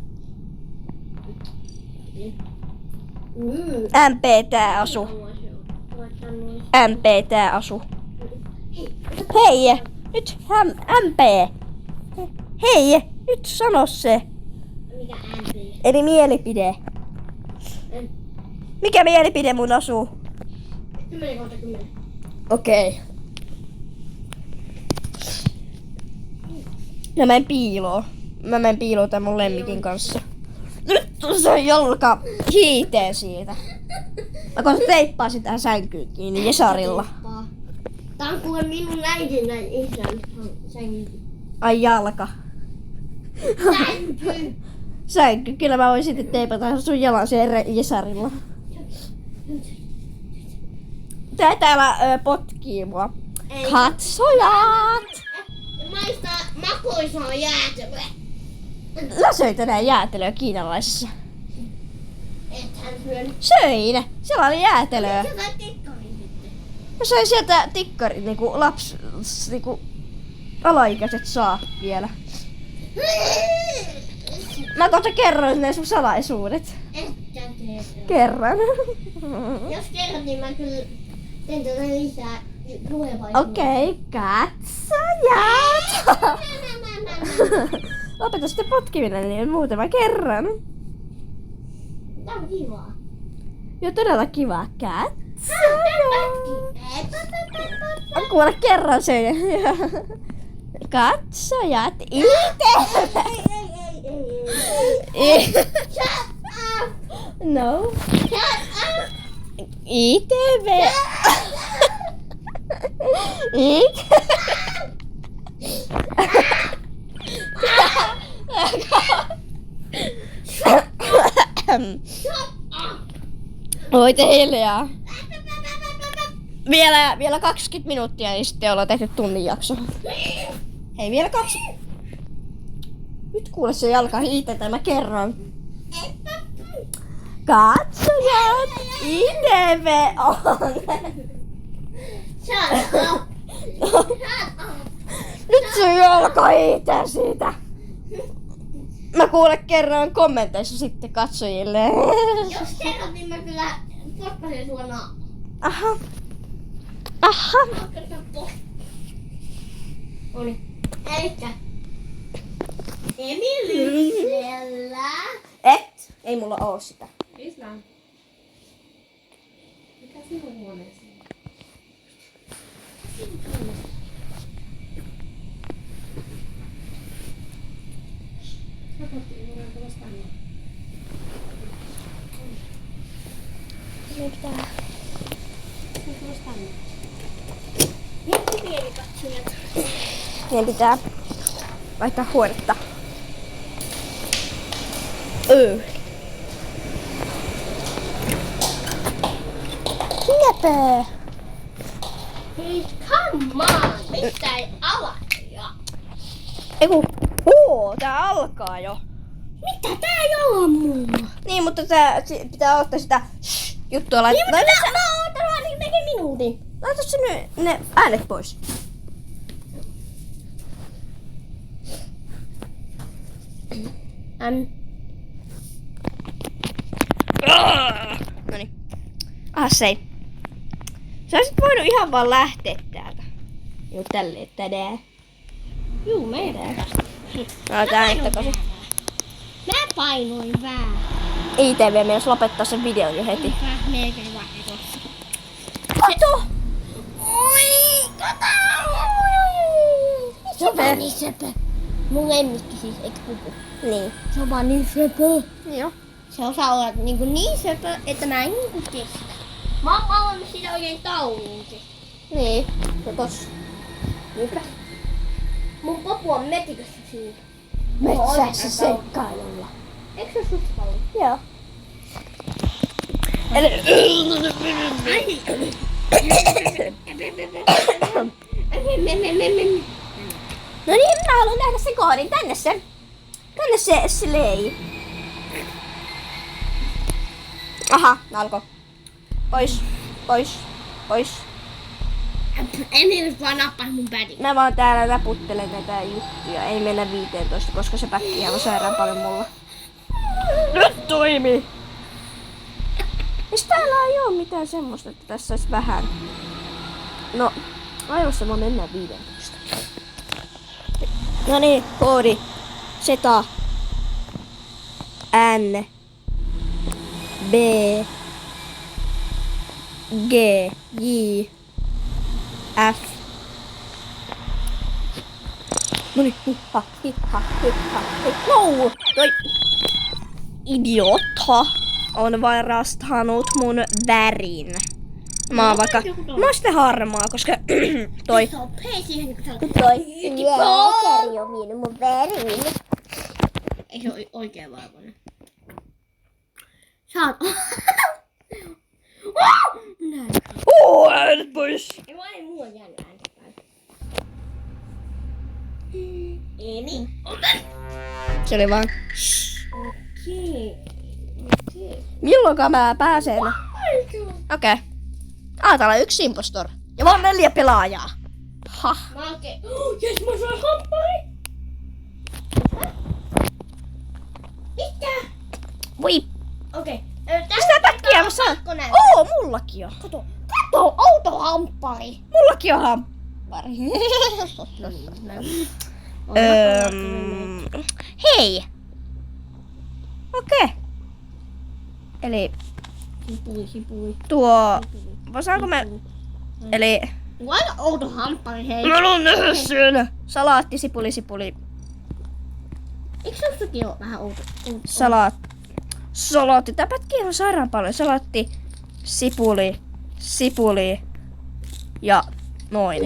MP tää asu. MP tää asu. Hei, nyt MP. Hei, nyt sano se. Mikä MP? Eli mielipide. Mikä mielipide mun asuu? 10/10. Okei. Mä menen piiloon. Mä menen piiloon tän mun lemmikin kanssa. Nyt se jalka hiiteen siitä. Mä kohta teippaasin tähän sänkyyn kiinni Jesarilla. Tää on kuule minun äitin näin isän sänky. Ai jalka. Sänky! Sänky. Kyllä mä voin sitten teipata sun jalan siihen Jesarilla. Tää täällä potkii mua. Ei. Katsojat! Maistaa makoisaa jäätelöä. Sä söit tänään jäätelöä kiinalaisessa. Ethän syönyt. Söin! Siellä oli jäätelöä. Sä sait tikkarin sitten. Mä sain sieltä tikkarit niinku alaikäiset saa vielä. Mä kohta kerron ne sun salaisuudet. Etkä tee. Kerran. Jos kerran, niin mä kyllä teen tätä lisää tulevaisuudessa. Okei, katsojat! Lopeta sitten potkiminen, niin muutama kerran. Tää on kivaa. Joo, todella kiva. Katsojat! Ei. Kuule kerran sen. Katsojat itse! Shut up! No. Shut up! ITV. Shut up! Voitte hiljaa. Vielä 20 minuuttia, niin sitten ollaan tehty tunnin jakso. Hei, vielä 2. Nyt kuule se jalka hiitetään, mä kerron. Katsojat, ITV on. Shut up! Shut up! Nyt se jalka hiitää siitä. Mä kuule kerran kommenteissa sitten katsojille. Jos kerrot, niin mä kyllä potkasen sua naamaan. Aha. Aha. Noniin. Elikkä. Emilysellä. Et. Ei mulla oo sitä. Islam. Mikä sinun huoneesi? Jätti pieni katsojat. Meidän pitää vaihtaa huonetta. Näpö. Hei, come on! Mistä ei aloita? Eiku. Tää alkaa jo. Mitä tää ei oo mulla? Niin, mutta tää pitää ottaa sitä juttua laittaa. Niin, mutta mä oon ottanut ainakin minuutin. Laita se nyt ne äänet pois. Noniin. Sei. Sä olisit voinut ihan vaan lähteä täältä. Juu, tälleen, tadää. Juu, meidän. Tää ei takaisin. Mä painoin vähän. ITV myös lopettaa sen videon jo heti. Melkein vahingossa. Kato! Oi, kato! Se on vaan niin söpö. Mun lemmikki siis, eikö pupu? Niin. Se on vaan niin söpö. Joo. Se osaa olla niin söpö, että mä en kestä. Mä oon palannut sitä oikein tauluunkin. Niin. Se tossa. Niinpä. Mun popu on metikössä siinä. Metsässä seikkailulla. Eikö se susta paljon? Joo. Eli... No niin, mä haluan nähdä sen koodin. Tänne se. Tänne se slei. Aha, alkoi. Pois, pois, pois. Emil vaan nappaa mun pädin. Mä vaan täällä näputtelen näitä juttuja. Ei mennä 15, koska se pätkii ihan sairaan paljon mulla. Nyt toimii! Eikö täällä ei oo mitään semmoista, että tässä olisi vähän? No, aivossa vaan mennään 15. No niin, koodi. Zeta. N. B. G. J. F. Noniin, hippa, hippa, hippa, hippa. No! Toi idiotta on varastanut mun värin. Mä oon vaikka... Mä oon sitten harmaa, koska toi... Hei siihen, kun sä oot... Toi lääkäri on vienyt mun värin. Ei se ole oikein valkoinen. Sä oot... Näin. Äänet pois! Ei vaan ei mulla jäänyt ääntä päälle. Eni. Se oli vaan... Okei. Milloinka mä pääsen? Okei. Täällä on 1 impostor. Ja vaan 4 pelaajaa. Ha. Mä oikein... Jes, mä saan hampari! Mitä? Voi. Okei. Mitä pätkiä mä saan? Oo, mullakin on. Kato, outo hamppari. Mullakin on hamppari. Hei. Okei. Eli Sipuli. tuo... Saanko mä... Eli... Aika outo hamppari, hei. Mä haluan nähdä sen. Salaatti, sipuli, sipuli. Eikö sustakin ole vähän outo? Salaat. Salotti. Tää pätkii ihan sairaan paljon. Salotti, sipuli ja noin.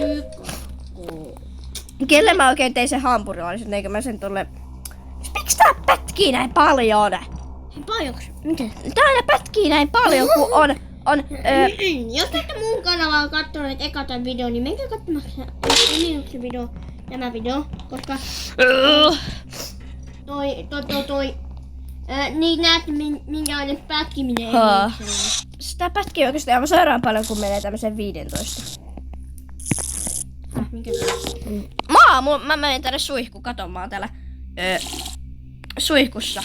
Kelle mä oikein tein sen hampurilaisen, eikö mä sen tolle... Miksi tää pätkii näin paljon? Paljonko? Miten? Tää aina pätkii näin paljon, kun on... Jos ette mun kanavaa katsoneet eka tämän videon, niin menkää katsomaan Linuxin video, tämä video, koska niin näette minkälainen pätkiminen ei ole. Sitä pätkii oikeesti aivan sairaan paljon, kun menee tämmösen 15. Mikä Mä menen tänne suihkuun, kato mä oon täällä suihkussa.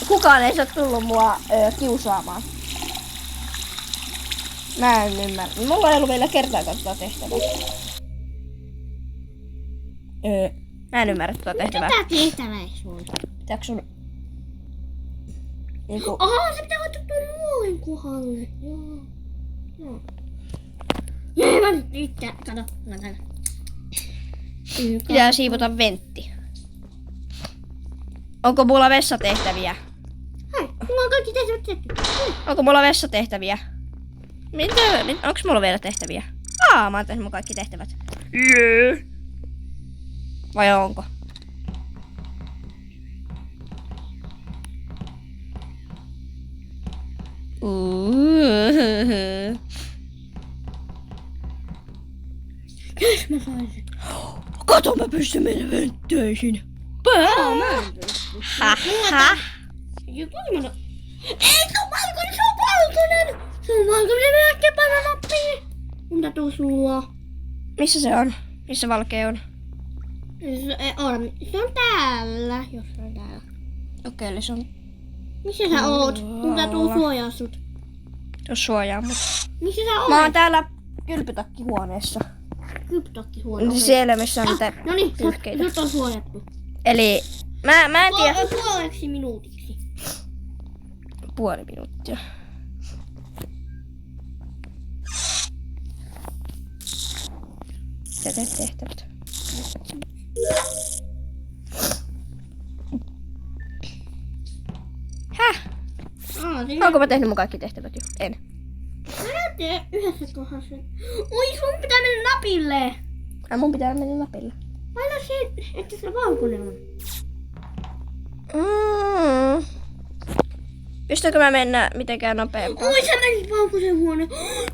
Kukaan ei saa tullut mua kiusaamaan. Mä en ymmärrä. Mulla ei ollut vielä kertaakaan tätä tehtävää. Mä en ymmärrä tätä tehtävää. Mitä tehtävää ei sulla? Pitääkö sun... Niinku... Aha, se pitää ottaa tuon luoin kohdalle. Joo. Jee, mä nyt yhtään. Kato, mä tänne. Pitää siivota ventti. Onko mulla vessatehtäviä? Hei, mulla on kaikki tehtävät tehty. Onko mulla vessatehtäviä? Onks mulla vielä tehtäviä? Mä oon tehnyt mun kaikki tehtävät. Vai onko? Jos mä sain sen. Kato, mä pystyn mennä venttöihin. Mä en pysty. Haha. Ei se on valkoinen, se on valkoinen! Se on valkoinen, me äkkiä panna nappiin! Mun täytyy sulla. Missä se on? Missä valkea on? Se on täällä, jos se on täällä. Okei, eli se on... Missä sä oot? Mun täytyy suojaa sut. Jos suojaa mut. Missä sä oot? Mä oon täällä kylpytakkihuoneessa. Kyptakkihuone. Siellä missä on niitä No niin, pyyhkeitä. sut on suojattu. Eli mä en tiedä. Puoleksi minuutiksi. Puoli minuuttia. Mitä teet tehtävät? Häh? Onko mä tehnyt mun kaikki tehtävät jo? En. Mä näytin yhdessä kohdassa. Oi, sun pitää mennä napille. Mun pitää mennä napille. Laita se, että se valkoinen on. Pystykö mä mennä mitenkään nopeampaa? Oi, sä menit valkoisen huoneen.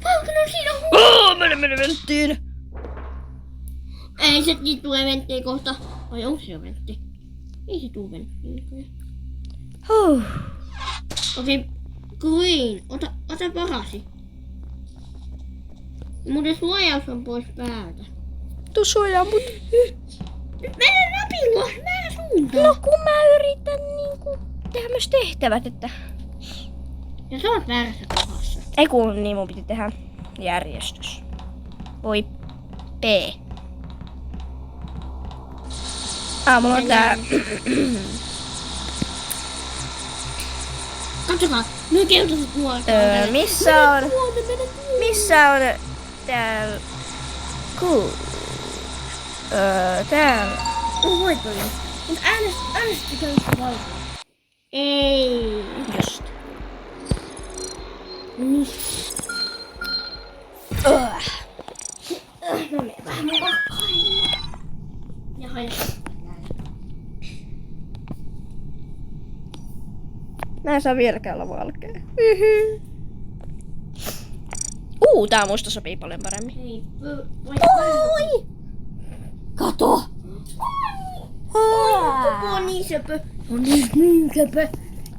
Valkoinen on siinä huone. Mene venttiin. Ei se tulee venttiin kohta. Vai onko se jo ventti? Ei se tuu venttiin. Okei, green. Ota parasi. Muuten suojaus on pois päältä. Tuu suojaa mut. Nyt mene napilla. Väärä suuntaan. No kun mä yritän niinku tehdä myös tehtävät, että... Ja sä oot väärässä kohdassa. Ei kun niin mun piti tehdä järjestys. Voi P. Mulla on tää... Katsokaa, nyt keltaiset nuolet. Missä on täällä... Täällä... Voitoja. Mut äänestikö yhtä valkoa? Ei. Just. No me vähän mukaan. Ja haidaan. Mä en saa vieläkään olla valkea. Tää musta sopii paljon paremmin. Ei. Oi! Kato! Koko on niin söpö. On niin söpö.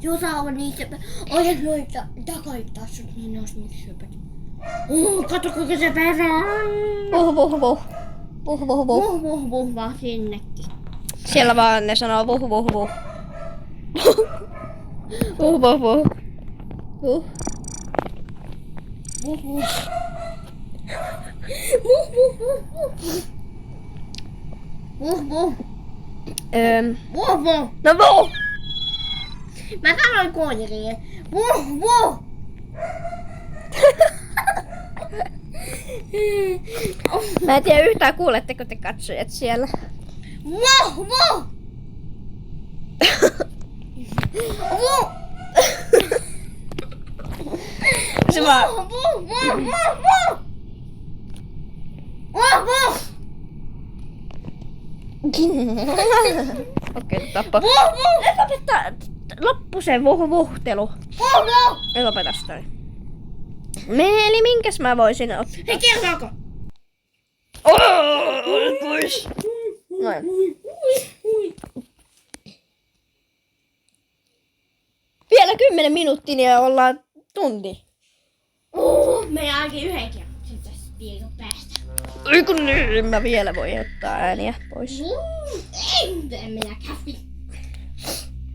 Jos on niin söpö. Olet noita takaittaa sut niin ois niin söpö. Kato kuinka se perä. Vuh vaan sinnekin. Siellä vaan ne sanoo vuh. Vuh. No vuh! Mä sanoin koirille. Vuh! Mä en tiedä yhtään, kuuletteko te katsojat siellä. Vuh! Se vaan... Okei, tappa. Loppu se vuhtelu. Ei lopeta sitä. Eli minkäs mä voisin ottaa? Hei, kertaako? Pois. Noin. Vielä 10 minuuttia ja ollaan tunti. Me jääkin yhden kerran sitten viikon päästä. Ei kun niin, mä vielä voin ottaa ääniä pois. Ei, en minä kävi.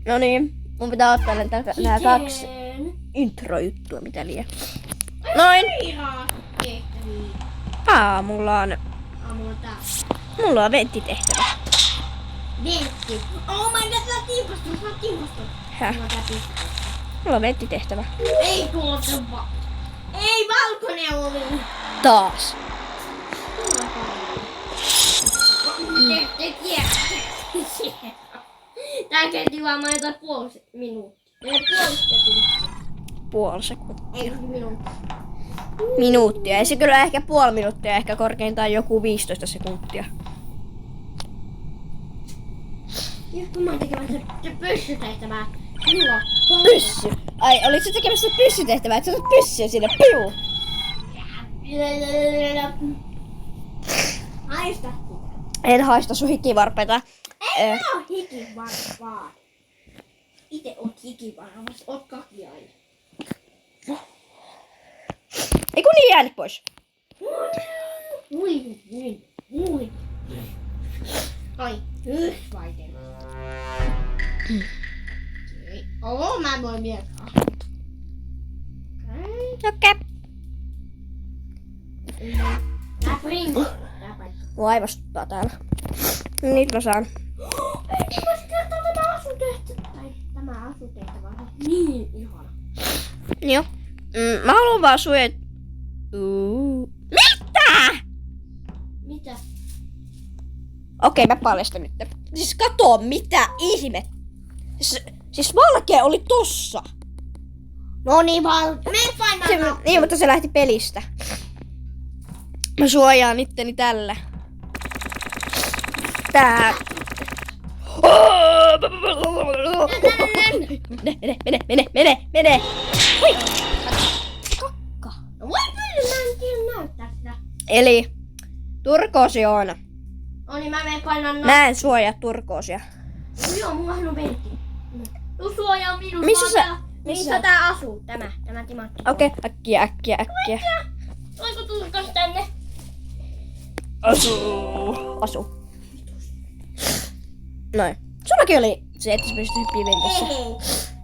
No niin, mun pitää ottaa nää 2 intro-juttua, mitä liian. Noin. Mulla on Aamulla tää. Mulla on venttitehtävä. Ventti. Oh my god, sä oot timpastunut. Häh? Mulla on venttitehtävä. Ei tuolta Ei valkoinen oli. Taas. Tää kesti vaan mainita puoli minuuttia. Puoli sekuntia. Ei minuuttia. Minuuttia. Ei se kyllä ehkä puoli minuuttia, ehkä korkeintaan joku 15 sekuntia. Nyt kun mä oon tekemässä pyssytehtävää. Juo. Pyssy. Ai, olit sä tekemässä pyssytehtävää, että sä otat pyssyä sinne. Piu! Haista. En haista sun hikivarpeita. Ei mä oo hikivarpaa. Ite oot hikivarpas, oot kakiainen. Ei kun niin, jäänyt pois. Ui. Ai, vaikein. Mä voin vielä. Okei. Mua aivastuttaa täällä. Nyt mä saan. Ei vois kertoa tämä asutehtävä on niin ihana. Joo. Mä haluan vaan suojata. Mitä? Mitä? Okei, mä paljastan nyt. Siis katoo, mitä ihme. Siis valkea oli tossa. No niin vaan. Me painaa. Niin, mutta se lähti pelistä. Mä suojaan itteni tällä. Tää. Mene. Hui. Kakka. Voi kyllä, mä en tiedä näyttää sitä. Eli turkoosi on. No niin, mä menen painaan Mä en suojaa turkoosia. Joo, mullahan on ventti. Tuu suojaa minun. Missä tää asuu? Tämä timatti. Okei, äkkiä. Voiko tulkas tänne? Asu. Noin. Sullakin oli se, että sä pystyt hyppiä ventissä. Ei.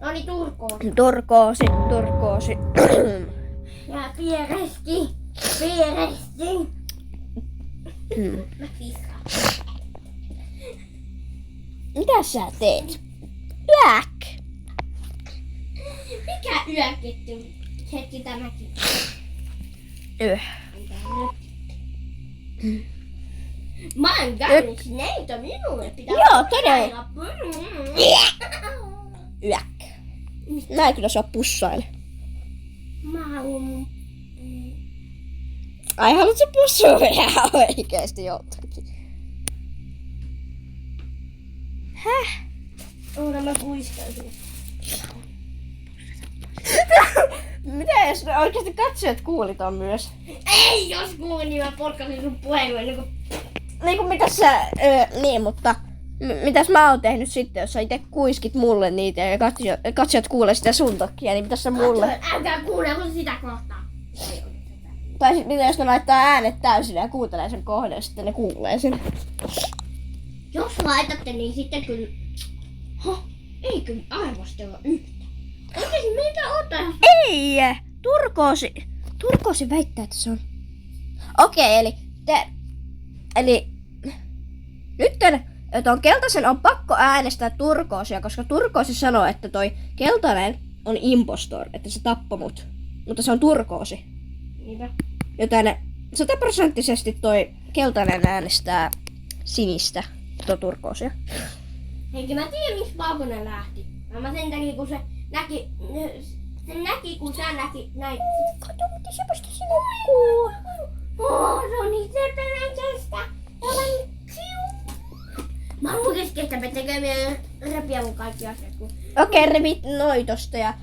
No niin, Turkoosi. Ja pieresti. Mä piskaan. Mitä sä teet? Black. Mikä yöketty? Hetki tämäkin. Mä en käynyt näitä minulle. Pitää Joo, todella. Yäk. Mä en kyllä saa pussaile. Mä haluun. Ai, haluat sä pussuilla ihan oikeesti jotakin? Häh? Oona mä kuiskaisin. Mitä jos oikeesti katsojat kuulit on myös? Ei, jos kuulin, niin mä porkkasin sun puhelimen. Niin kuin mitäs sä, niin mutta mitäs mä oon tehnyt sitten, jos sä ite kuiskit mulle niitä ja katsojat kuulee sitä sun takia, niin mitäs sä mulle? Älkää kuunnelko sitä kohtaa. Tai sit mitä jos ne laittaa äänet täysille ja kuuntelee sen kohden, sitten ne kuulee sen. Jos laitatte, niin sitten kyllä. Ei kyllä arvostella yhtä. Oikeesti meitä ottaa ihan. Ei! Turkoosi väittää, että se on. Okei, eli nyt ton keltaisen on pakko äänestää turkoosia, koska turkoosi sanoo, että toi keltainen on impostor, että se tappoi mut. Mutta se on turkoosi. Niinpä. Joten 100% toi keltainen äänestää sinistä, tuo turkoosia. Henki, mä tiedän miksi valkoinen lähti. Mä sen takia kun se näki, kun sä näki näin. Kato, mutta se vasta se nukkuu. Se on niin sepeläisestä. Mä oon oikeesti kestävä tekemään repiä mun kaikki asiat. Okei, revit noitosta ja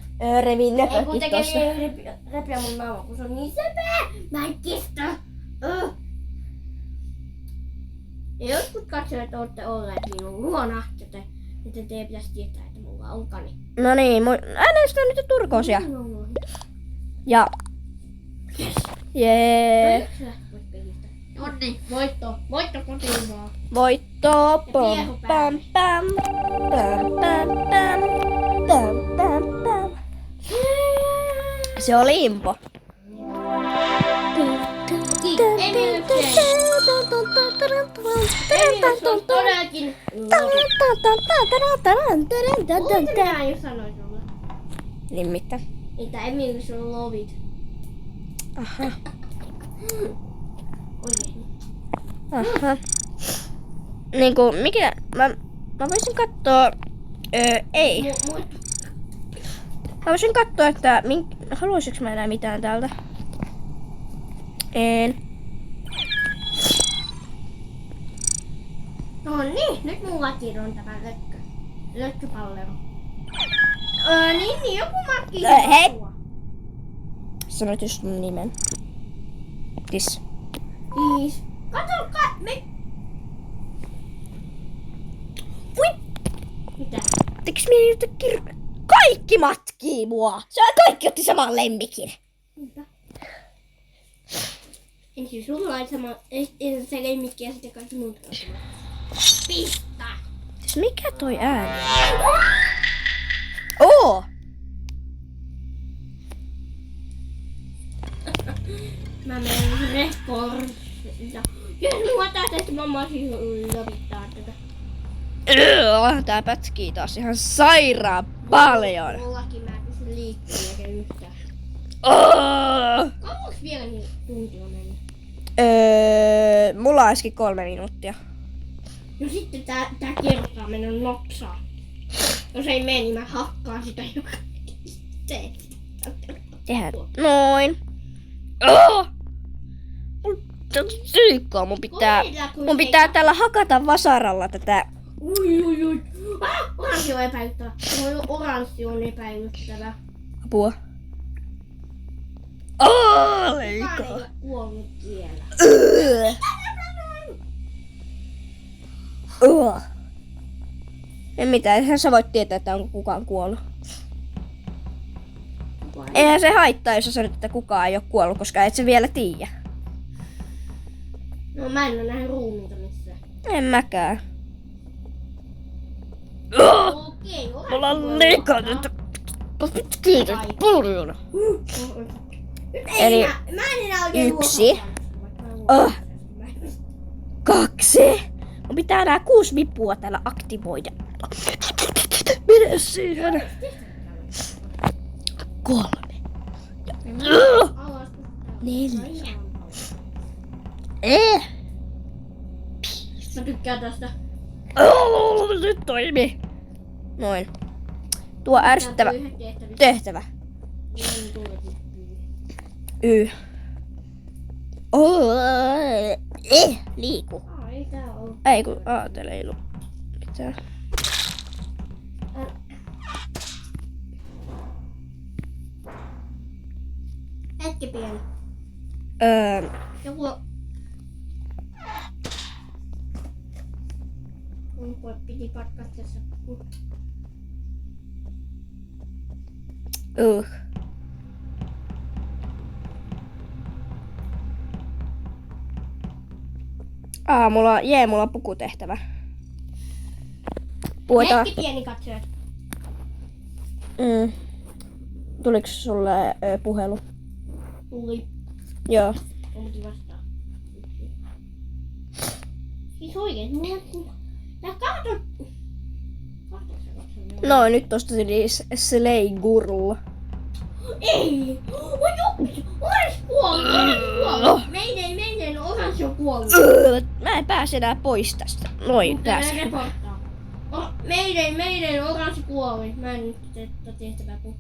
revin Ei kun nöpökit tossa. tekee repiä mun naama, kun se on niin sepeä. Mä en kestä. Ja joskus katsojat ootte olleet minun luona, joten teidän pitäisi tietää, että mulla on kani. No niin, äänestä nyt turkoosia. Ja... Jee. Onni, voitto kotiin vaan. Voitto, pam pam pam. Pam pam pam. Pam pam pam. Se oli impo. Emil, se on todellakin Mitä mä just sanoin sulle? Niin mitä? Että Emil, se on lovit. Aha. Oikein. Aha. Niinku, mikä... Mä voisin kattoo... ei. Mä voisin kattoo, että... Haluaisinko mä enää mitään täältä? En. No niin, nyt mullakin on tämä lökkypallero. Niin, joku Matti. Hei! Sanoit just mun nimen. Tis. Siis. Kato, me... Voi! Mitä? Teiks mieli jotain Kaikki matkii mua! Kaikki otti saman lemmikin. Mitä? Ensin sulla on sama, se lemmikki ja sitten kaikki muut on. Pistä! Mikä toi ääni? Oo! Mä menen rekordia. Jos mulla tästä, että mamma siis lopittaa tätä. Tää pätkii taas ihan sairaan paljon. Mullakin mä pystyn liikkumaan eikä yhtään. Kauanko vielä niin tunti on mennyt? Mulla olisikin 3 minuuttia. No sitten tää kertaa mennä nopsaa. Jos ei mene, niin mä hakkaan sitä joka Tehdään noin. Syykkoa, mun pitää tällä hakata vasaralla tätä. Ui. Oranssi on epäilyttävä. Oranssi on epäilyttävä. Apua. Leikkaa. Kukaan ei ole kuollut vielä. En mitään, eihän sä voit tietää, että onko kukaan kuollut. Eihän se haittaa, jos sä sanot, että kukaan ei ole kuollut, koska et sä vielä tiedä. No mä en ole nähnyt ruumiita missään. En mäkään. Okei, Mulla on liikaa nyt. Kiitos paljon. Eli mä en enää oikein 1. 2. Mun pitää nää 6 vipua täällä aktivoida. Mene siihen. 3. 4. Mä tykkään tästä. Nyt toimii. Noin. Tuo ärsyttävä tehtävä. Liiku. Ai tää on. Ei kun täällä ei ollut mitään. Hetki pieni. Joku... Piti katkaista tässä. Mulla on pukutehtävä. Hetki pieni katsojat. Tuliko sulle puhelu? Tuli. Joo. Onkin vastaan. Siis oikein, mulla on... Ja kato... No nyt tosta tuli Slay Guru. Ei! Oranssi kuollut! Meidän oranssi on kuollut. Mä en pääse enää pois tästä. Noin, Mutta pääsen. reporttaa. Meidän oranssi kuoli. Mä en nyt tätä tehtävää, kun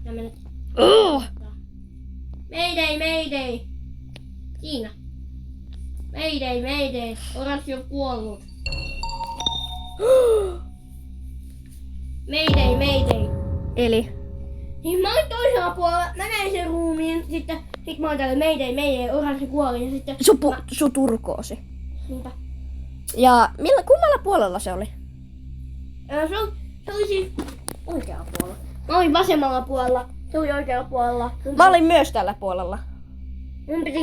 mä menen. Mayday. Siinä. Mayday. Oranssi on kuollut. Mayday. Eli Niin mä olin toisella puolella, mä näin sen ruumiin, sitten mä olin täällä Mayday, oranssi kuoli ja sitten... Su turkoosi. Niinpä. Ja kummalla puolella se oli? Se oli siis oikealla puolella. Mä olin vasemmalla puolella, se oli oikealla puolella. Mä olin myös tällä puolella. Mun piti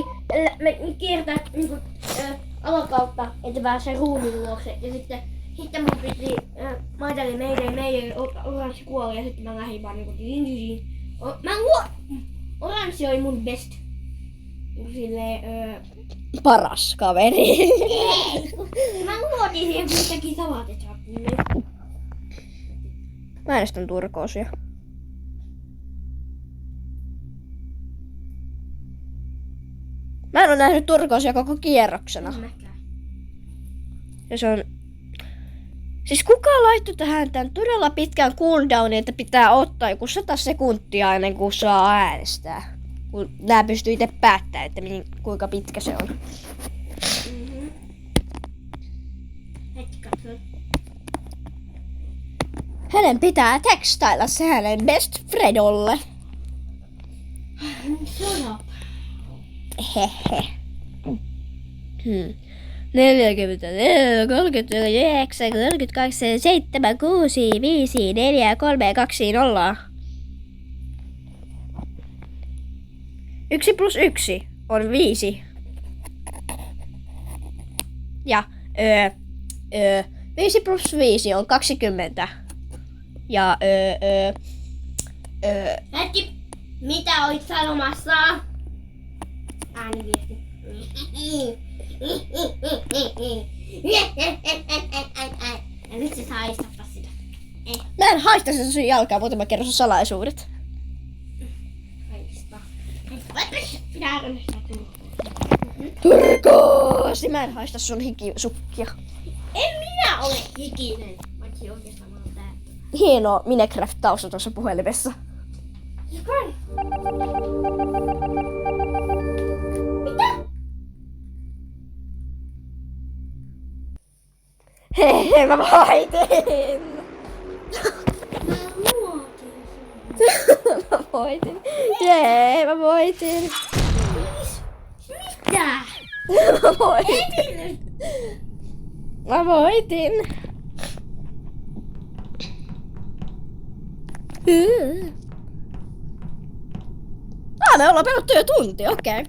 kiertää niinku, alakautta, että pääsee ruumiin luokse. Ja sitten mun piti, mä ajattelin Mayday, oranssi kuoli ja sitten mä lähdin vaan niinku oranssi oli mun best. Silleen, Paras kaveri. mä luotin siihen, kun teki salatit. Mä äänestän turkoosia. Mä en ole nähnyt turkoosia koko kierroksena. Ja se on... Siis kuka laittoi tähän tän todella pitkän cooldownin, että pitää ottaa joku 100 sekuntia ennen kuin saa äänestää. Kun nää pystyy itse päättämään, että kuinka pitkä se on. Hetki katso. Hänen pitää tekstailla se hänen best Fredolle. Shut up. Hehe. 44, 39, 42, 7, 6, 5, 4, 3, 2, 0. 1 plus 1 on 5. Ja 5 plus 5 on 20. Ja Hetki, mitä olit sanomassa? Ääniviesti. Ja nyt se saa haistapa sitä. mä en haista sen sun jalkaa, mutta mä kerron sun salaisuudet. Haista. Pitää äänestää Turkoosi! Mä en haista sun hikisukkia. En minä ole hikinen. Vaikka oikeastaan mä oon tää. Hieno Minecraft-tausta tuossa puhelimessa. Mitä? Hehe, mä voitin! Mä luotin. Mä voitin. Jee, mä voitin. Mitä? Mä voitin. Heti nyt. Mä voitin. Me ollaan pelattu jo tunti, okei.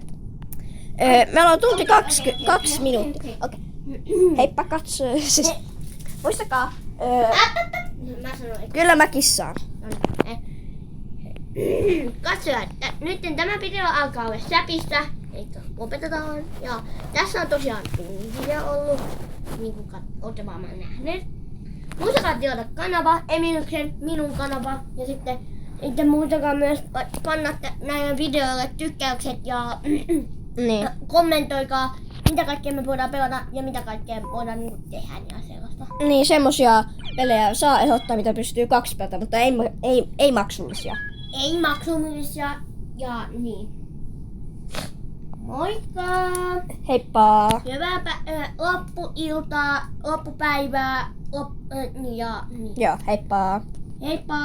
Me ollaan tunti 2 minuuttia. Okei. Heippa katso. Siis, muistakaa. Mä sanoin, että Kyllä mä kissaan. katsojat, nyt tämä video alkaa olla säpistä, eli lopetetaan. Ja tässä on tosiaan tuntia ollut, niin kuin olette varmaan nähneet. Muistakaa tilata kanava, Emilyksen, minun kanava, ja sitten muistakaa myös panna näille videoille tykkäykset ja Niin. kommentoikaa, mitä kaikkea me voidaan pelata ja mitä kaikkea voidaan niinku tehdä ja sellaista. Niin, semmosia pelejä saa ehdottaa, mitä pystyy 2 pelata, mutta ei maksullisia. Ei maksullisia ja niin. Moikka! Heippa! Hyvää loppuiltaa, loppupäivää, ja niin. Joo, heippa! Heippa!